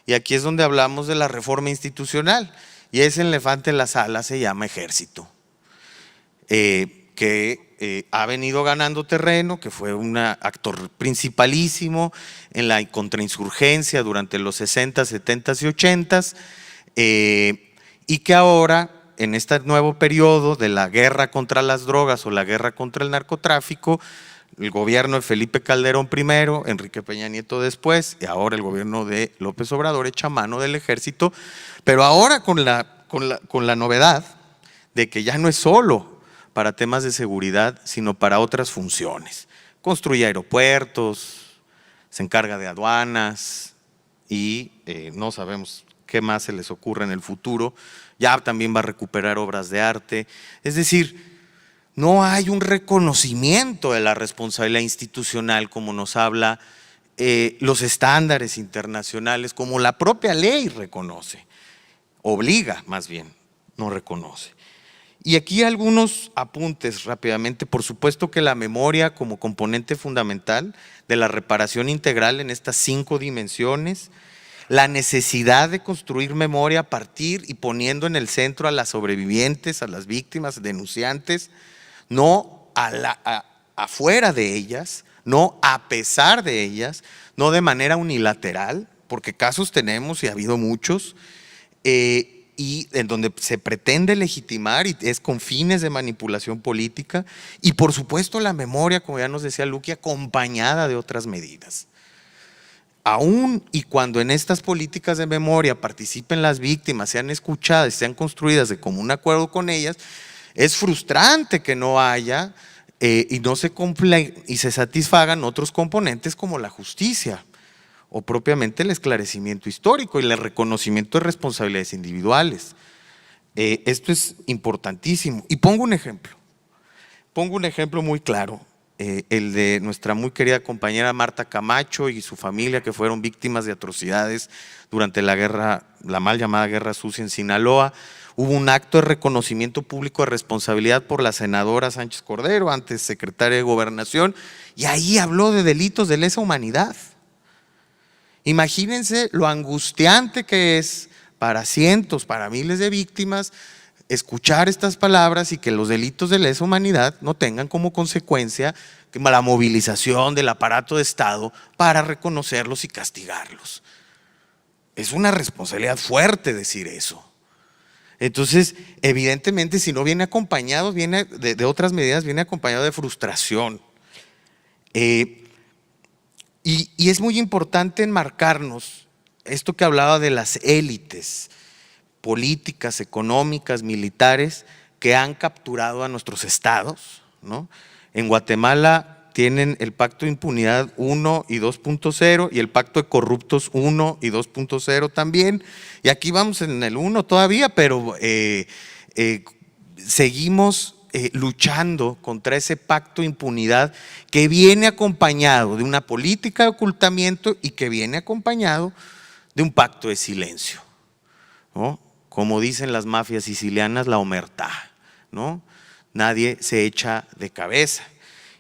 Y aquí es donde hablamos de la reforma institucional, y ese elefante en la sala se llama ejército, que ha venido ganando terreno, que fue un actor principalísimo en la contrainsurgencia durante los 60, 70 y 80, y que ahora, en este nuevo periodo de la guerra contra las drogas o la guerra contra el narcotráfico, el gobierno de Felipe Calderón primero, Enrique Peña Nieto después, y ahora el gobierno de López Obrador echa mano del ejército, pero ahora con la novedad de que ya no es solo para temas de seguridad, sino para otras funciones. Construye aeropuertos, se encarga de aduanas y no sabemos qué más se les ocurre en el futuro. Ya también va a recuperar obras de arte. Es decir, no hay un reconocimiento de la responsabilidad institucional como nos habla los estándares internacionales, como la propia ley reconoce, obliga más bien, no reconoce. Y aquí algunos apuntes rápidamente. Por supuesto que la memoria como componente fundamental de la reparación integral en estas 5 dimensiones, la necesidad de construir memoria a partir y poniendo en el centro a las sobrevivientes, a las víctimas, denunciantes, no afuera de ellas, no a pesar de ellas, no de manera unilateral, porque casos tenemos y ha habido muchos, y en donde se pretende legitimar y es con fines de manipulación política, y por supuesto la memoria, como ya nos decía Luqui, acompañada de otras medidas. Aún y cuando en estas políticas de memoria participen las víctimas, sean escuchadas, sean construidas de común acuerdo con ellas, es frustrante que no haya y no se y se satisfagan otros componentes como la justicia o propiamente el esclarecimiento histórico y el reconocimiento de responsabilidades individuales. Esto es importantísimo. Y pongo un ejemplo muy claro, el de nuestra muy querida compañera Marta Camacho y su familia, que fueron víctimas de atrocidades durante la guerra, la mal llamada Guerra Sucia en Sinaloa. Hubo un acto de reconocimiento público de responsabilidad por la senadora Sánchez Cordero, antes secretaria de Gobernación, y ahí habló de delitos de lesa humanidad. Imagínense lo angustiante que es para cientos, para miles de víctimas, escuchar estas palabras y que los delitos de lesa humanidad no tengan como consecuencia la movilización del aparato de Estado para reconocerlos y castigarlos. Es una responsabilidad fuerte decir eso. Entonces, evidentemente, si no viene acompañado, viene de otras medidas, viene acompañado de frustración. Y es muy importante enmarcarnos esto que hablaba de las élites políticas, económicas, militares que han capturado a nuestros estados, ¿no? En Guatemala tienen el Pacto de Impunidad 1 y 2.0 y el Pacto de Corruptos 1 y 2.0 también, y aquí vamos en el 1 todavía, pero seguimos luchando contra ese pacto de impunidad que viene acompañado de una política de ocultamiento y que viene acompañado de un pacto de silencio, ¿no? Como dicen las mafias sicilianas, la omertá, ¿no? Nadie se echa de cabeza.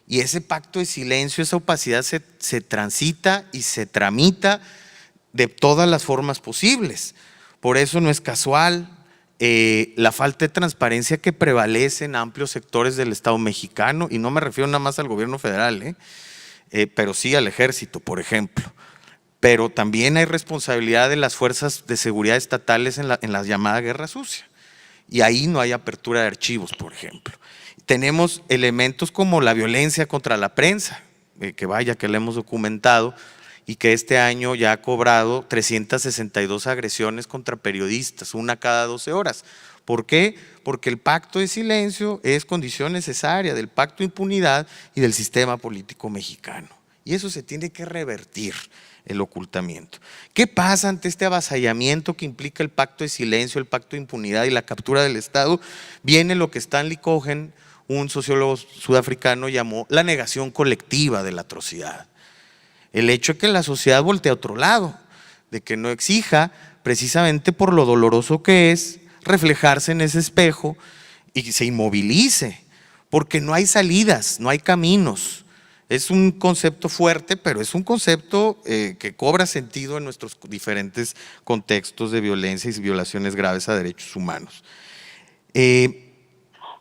Y ese pacto de silencio, esa opacidad se transita y se tramita de todas las formas posibles. Por eso no es casual la falta de transparencia que prevalece en amplios sectores del Estado mexicano, y no me refiero nada más al gobierno federal, pero sí al ejército, por ejemplo. Pero también hay responsabilidad de las fuerzas de seguridad estatales en la llamada guerra sucia, y ahí no hay apertura de archivos, por ejemplo. Tenemos elementos como la violencia contra la prensa, que vaya que la hemos documentado, y que este año ya ha cobrado 362 agresiones contra periodistas, una cada 12 horas. ¿Por qué? Porque el pacto de silencio es condición necesaria del pacto de impunidad y del sistema político mexicano. Y eso se tiene que revertir, el ocultamiento. ¿Qué pasa ante este avasallamiento que implica el pacto de silencio, el pacto de impunidad y la captura del Estado? Viene lo que Stanley Cohen, un sociólogo sudafricano, llamó la negación colectiva de la atrocidad. El hecho de que la sociedad voltee a otro lado, de que no exija, precisamente por lo doloroso que es, reflejarse en ese espejo y se inmovilice, porque no hay salidas, no hay caminos. Es un concepto fuerte, pero es un concepto que cobra sentido en nuestros diferentes contextos de violencia y violaciones graves a derechos humanos.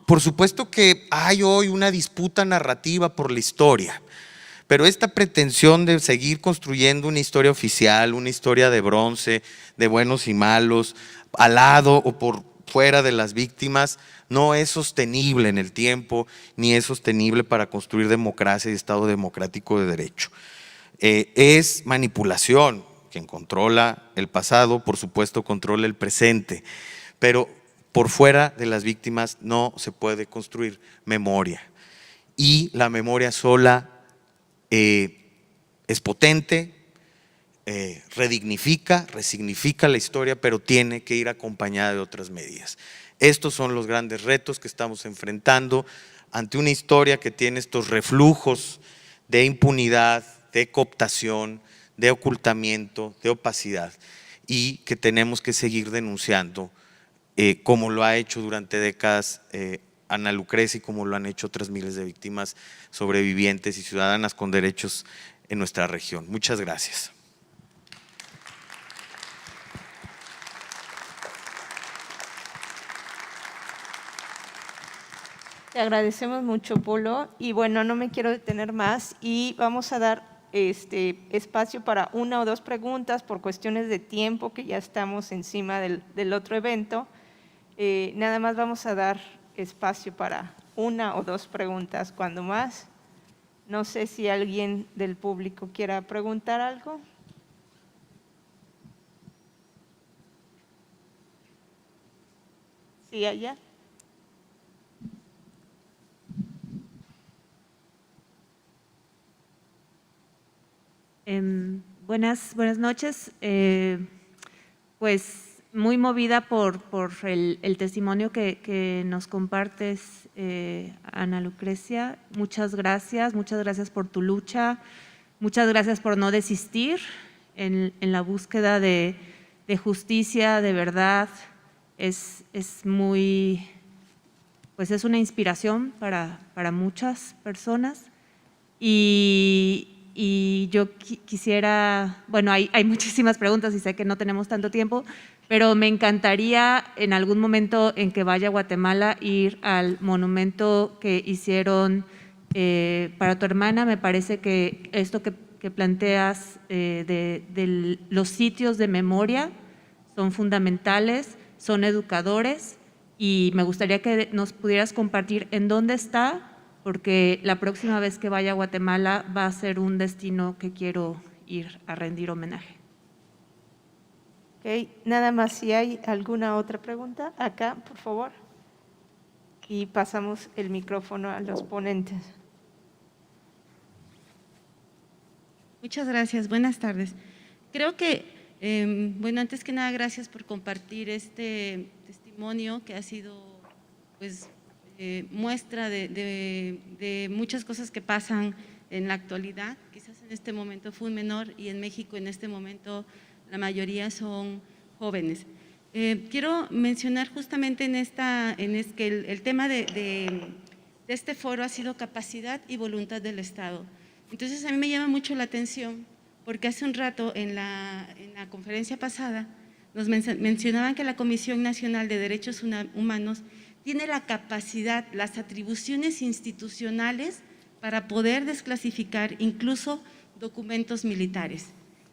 Por supuesto que hay hoy una disputa narrativa por la historia, pero esta pretensión de seguir construyendo una historia oficial, una historia de bronce, de buenos y malos, al lado o por fuera de las víctimas, no es sostenible en el tiempo, ni es sostenible para construir democracia y Estado democrático de derecho. Es manipulación. Quien controla el pasado, por supuesto, controla el presente, pero por fuera de las víctimas no se puede construir memoria. Y la memoria sola es potente, redignifica, resignifica la historia, pero tiene que ir acompañada de otras medidas. Estos son los grandes retos que estamos enfrentando ante una historia que tiene estos reflujos de impunidad, de cooptación, de ocultamiento, de opacidad, y que tenemos que seguir denunciando, como lo ha hecho durante décadas Ana Lucrecia y como lo han hecho otras miles de víctimas sobrevivientes y ciudadanas con derechos en nuestra región. Muchas gracias. Te agradecemos mucho, Polo, y bueno, no me quiero detener más y vamos a dar espacio para una o dos preguntas por cuestiones de tiempo, que ya estamos encima del otro evento. Nada más vamos a dar espacio para una o dos preguntas, cuando más. No sé si alguien del público quiera preguntar algo. Sí, allá. Buenas noches. Pues muy movida por el testimonio que nos compartes, Ana Lucrecia. Muchas gracias por tu lucha, muchas gracias por no desistir en la búsqueda de justicia, de verdad. Es muy, pues es una inspiración para muchas personas. Y yo quisiera, bueno, hay muchísimas preguntas y sé que no tenemos tanto tiempo, pero me encantaría en algún momento en que vaya a Guatemala ir al monumento que hicieron para tu hermana. Me parece que esto que planteas de los sitios de memoria son fundamentales, son educadores, y me gustaría que nos pudieras compartir en dónde está, porque la próxima vez que vaya a Guatemala va a ser un destino que quiero ir a rendir homenaje. Ok, nada más, si hay alguna otra pregunta, acá, por favor. Y pasamos el micrófono a los ponentes. Muchas gracias, buenas tardes. Creo que, bueno, antes que nada, gracias por compartir este testimonio que ha sido, pues, muestra de muchas cosas que pasan en la actualidad. Quizás en este momento fue un menor y en México en este momento la mayoría son jóvenes. Quiero mencionar justamente que el tema de este foro ha sido capacidad y voluntad del Estado. Entonces a mí me llama mucho la atención porque hace un rato en la conferencia pasada nos mencionaban que la Comisión Nacional de Derechos Humanos tiene la capacidad, las atribuciones institucionales para poder desclasificar incluso documentos militares.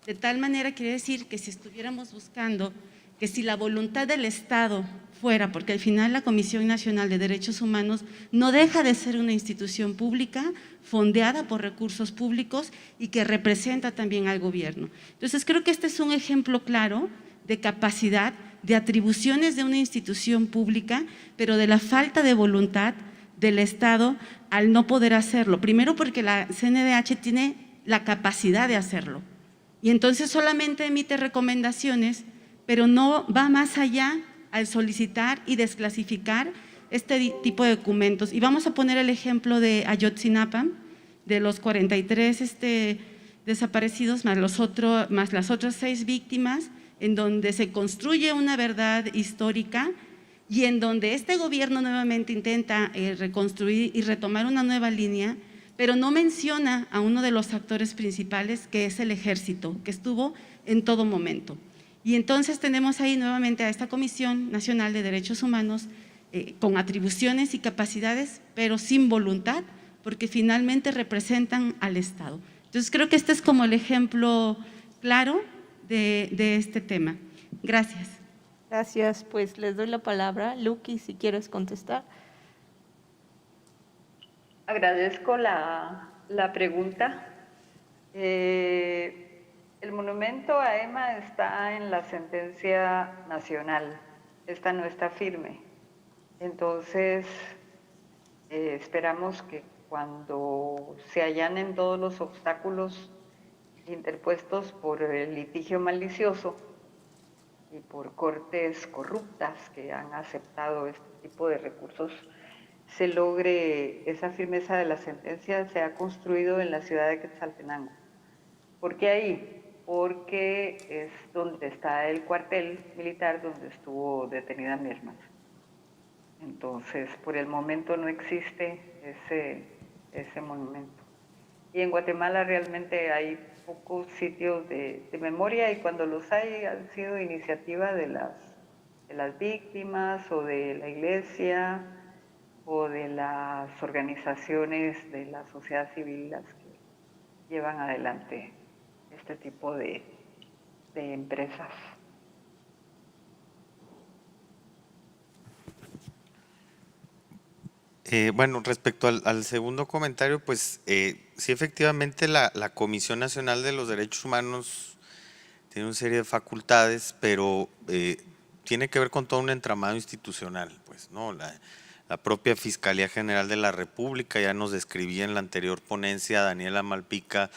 De tal manera quiere decir que si estuviéramos buscando que si la voluntad del Estado fuera, porque al final la Comisión Nacional de Derechos Humanos no deja de ser una institución pública fondeada por recursos públicos y que representa también al gobierno. Entonces creo que este es un ejemplo claro de capacidad, de atribuciones de una institución pública, pero de la falta de voluntad del Estado al no poder hacerlo. Primero porque la CNDH tiene la capacidad de hacerlo y entonces solamente emite recomendaciones, pero no va más allá al solicitar y desclasificar este tipo de documentos. Y vamos a poner el ejemplo de Ayotzinapa, de los 43 desaparecidos más las otras 6 víctimas, en donde se construye una verdad histórica y en donde este gobierno nuevamente intenta reconstruir y retomar una nueva línea, pero no menciona a uno de los actores principales, que es el ejército, que estuvo en todo momento. Y entonces tenemos ahí nuevamente a esta Comisión Nacional de Derechos Humanos con atribuciones y capacidades, pero sin voluntad, porque finalmente representan al Estado. Entonces creo que este es como el ejemplo claro de este tema. Gracias. Gracias, pues les doy la palabra. Luqui, si quieres contestar. Agradezco la pregunta. El monumento a Emma está en la sentencia nacional, esta no está firme. Entonces, esperamos que cuando se allanen todos los obstáculos interpuestos por el litigio malicioso y por cortes corruptas que han aceptado este tipo de recursos, se logre esa firmeza de la sentencia, se ha construido en la ciudad de Quetzaltenango. ¿Por qué ahí? Porque es donde está el cuartel militar donde estuvo detenida Mermas. Entonces, por el momento no existe ese monumento. Y en Guatemala realmente hay pocos sitios de memoria y cuando los hay han sido iniciativa de las víctimas o de la iglesia o de las organizaciones de la sociedad civil las que llevan adelante este tipo de empresas. Bueno, respecto al segundo comentario, pues sí, efectivamente la Comisión Nacional de los Derechos Humanos tiene una serie de facultades, pero tiene que ver con todo un entramado institucional, pues, ¿no? La propia Fiscalía General de la República ya nos describía en la anterior ponencia, Daniela Malpica,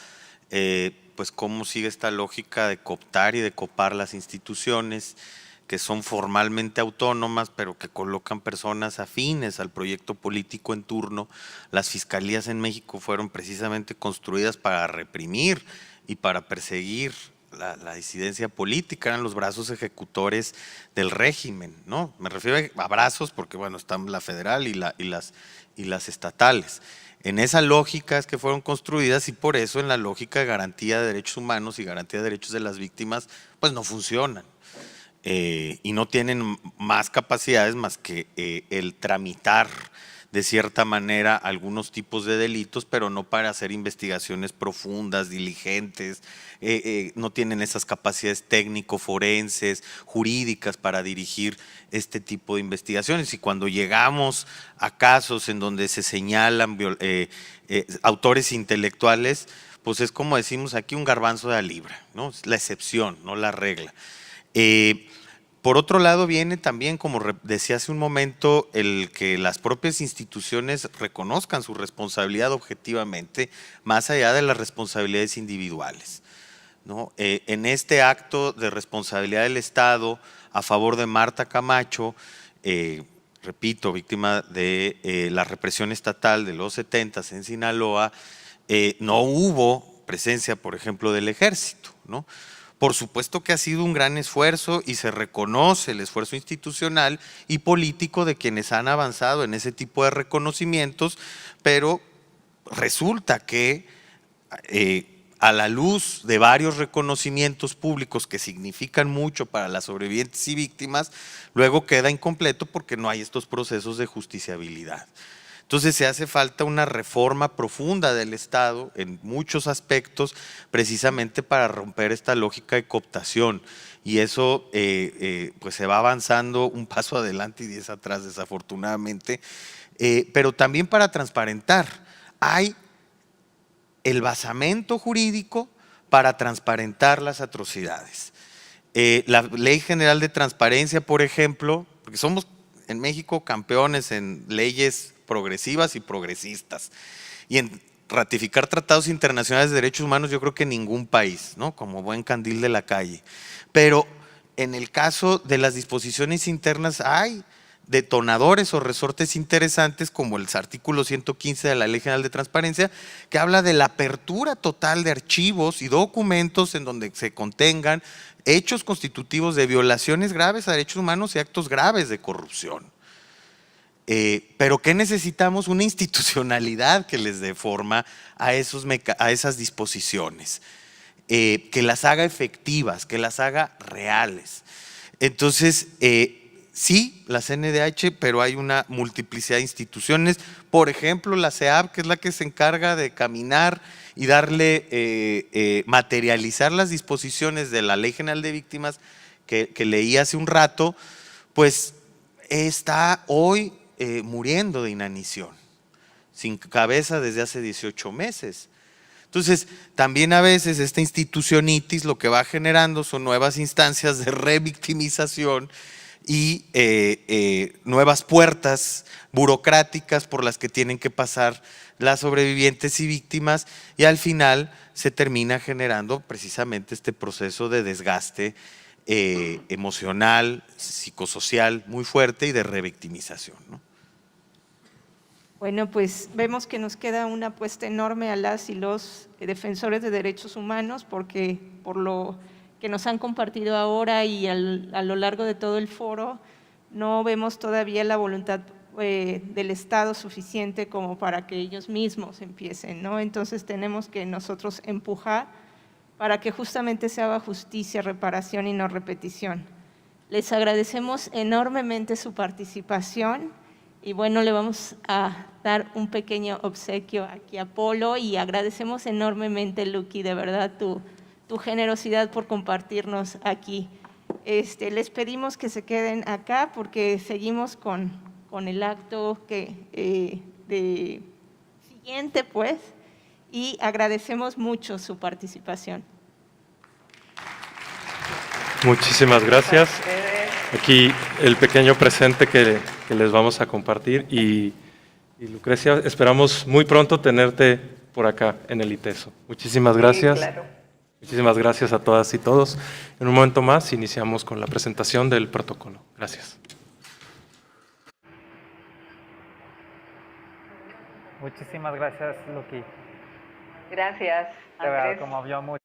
pues cómo sigue esta lógica de cooptar y de copar las instituciones que son formalmente autónomas, pero que colocan personas afines al proyecto político en turno. Las fiscalías en México fueron precisamente construidas para reprimir y para perseguir la disidencia política, eran los brazos ejecutores del régimen, ¿no? Me refiero a brazos porque, bueno, están la federal y las estatales. En esa lógica es que fueron construidas y por eso en la lógica de garantía de derechos humanos y garantía de derechos de las víctimas, pues no funcionan. Y no tienen más capacidades más que el tramitar de cierta manera algunos tipos de delitos, pero no para hacer investigaciones profundas, diligentes, no tienen esas capacidades técnico-forenses, jurídicas para dirigir este tipo de investigaciones. Y cuando llegamos a casos en donde se señalan autores intelectuales, pues es como decimos aquí, un garbanzo de a libra, ¿no? Es la excepción, no la regla. Por otro lado viene también, como decía hace un momento, el que las propias instituciones reconozcan su responsabilidad objetivamente, más allá de las responsabilidades individuales, ¿no? En este acto de responsabilidad del Estado a favor de Marta Camacho, repito, víctima de la represión estatal de los 70s en Sinaloa, no hubo presencia, por ejemplo, del ejército, ¿no? Por supuesto que ha sido un gran esfuerzo y se reconoce el esfuerzo institucional y político de quienes han avanzado en ese tipo de reconocimientos, pero resulta que a la luz de varios reconocimientos públicos que significan mucho para las sobrevivientes y víctimas, luego queda incompleto porque no hay estos procesos de justiciabilidad. Entonces se hace falta una reforma profunda del Estado en muchos aspectos, precisamente para romper esta lógica de cooptación. Y eso pues se va avanzando un paso adelante y 10 atrás, desafortunadamente, pero también para transparentar. Hay el basamento jurídico para transparentar las atrocidades. La Ley General de Transparencia, por ejemplo, porque somos en México campeones en leyes progresivas y progresistas, y en ratificar tratados internacionales de derechos humanos yo creo que ningún país, ¿no? Como buen candil de la calle. Pero en el caso de las disposiciones internas hay detonadores o resortes interesantes como el artículo 115 de la Ley General de Transparencia, que habla de la apertura total de archivos y documentos en donde se contengan hechos constitutivos de violaciones graves a derechos humanos y actos graves de corrupción. Pero ¿qué necesitamos? Una institucionalidad que les dé forma a esas disposiciones, que las haga efectivas, que las haga reales. Entonces, sí, la CNDH, pero hay una multiplicidad de instituciones, por ejemplo, la CEAP, que es la que se encarga de caminar y darle, materializar las disposiciones de la Ley General de Víctimas que leí hace un rato, pues está hoy muriendo de inanición, sin cabeza desde hace 18 meses. Entonces, también a veces esta institucionitis lo que va generando son nuevas instancias de revictimización y nuevas puertas burocráticas por las que tienen que pasar las sobrevivientes y víctimas, y al final se termina generando precisamente este proceso de desgaste emocional, psicosocial muy fuerte y de revictimización, ¿no? Bueno, pues vemos que nos queda una apuesta enorme a las y los defensores de derechos humanos, porque por lo que nos han compartido ahora y a lo largo de todo el foro, no vemos todavía la voluntad del Estado suficiente como para que ellos mismos empiecen, ¿no? Entonces tenemos que nosotros empujar para que justamente se haga justicia, reparación y no repetición. Les agradecemos enormemente su participación. Y bueno, le vamos a dar un pequeño obsequio aquí a Polo, y agradecemos enormemente, Luqui, de verdad tu generosidad por compartirnos aquí. Les pedimos que se queden acá porque seguimos con el acto siguiente, pues, y agradecemos mucho su participación. Muchísimas gracias. Aquí el pequeño presente que les vamos a compartir, y Lucrecia, esperamos muy pronto tenerte por acá en el ITESO. Muchísimas gracias. Sí, claro. Muchísimas gracias a todas y todos. En un momento más iniciamos con la presentación del protocolo. Gracias. Muchísimas gracias, Luqui. Gracias, De verdad, Andrés. conmovió mucho.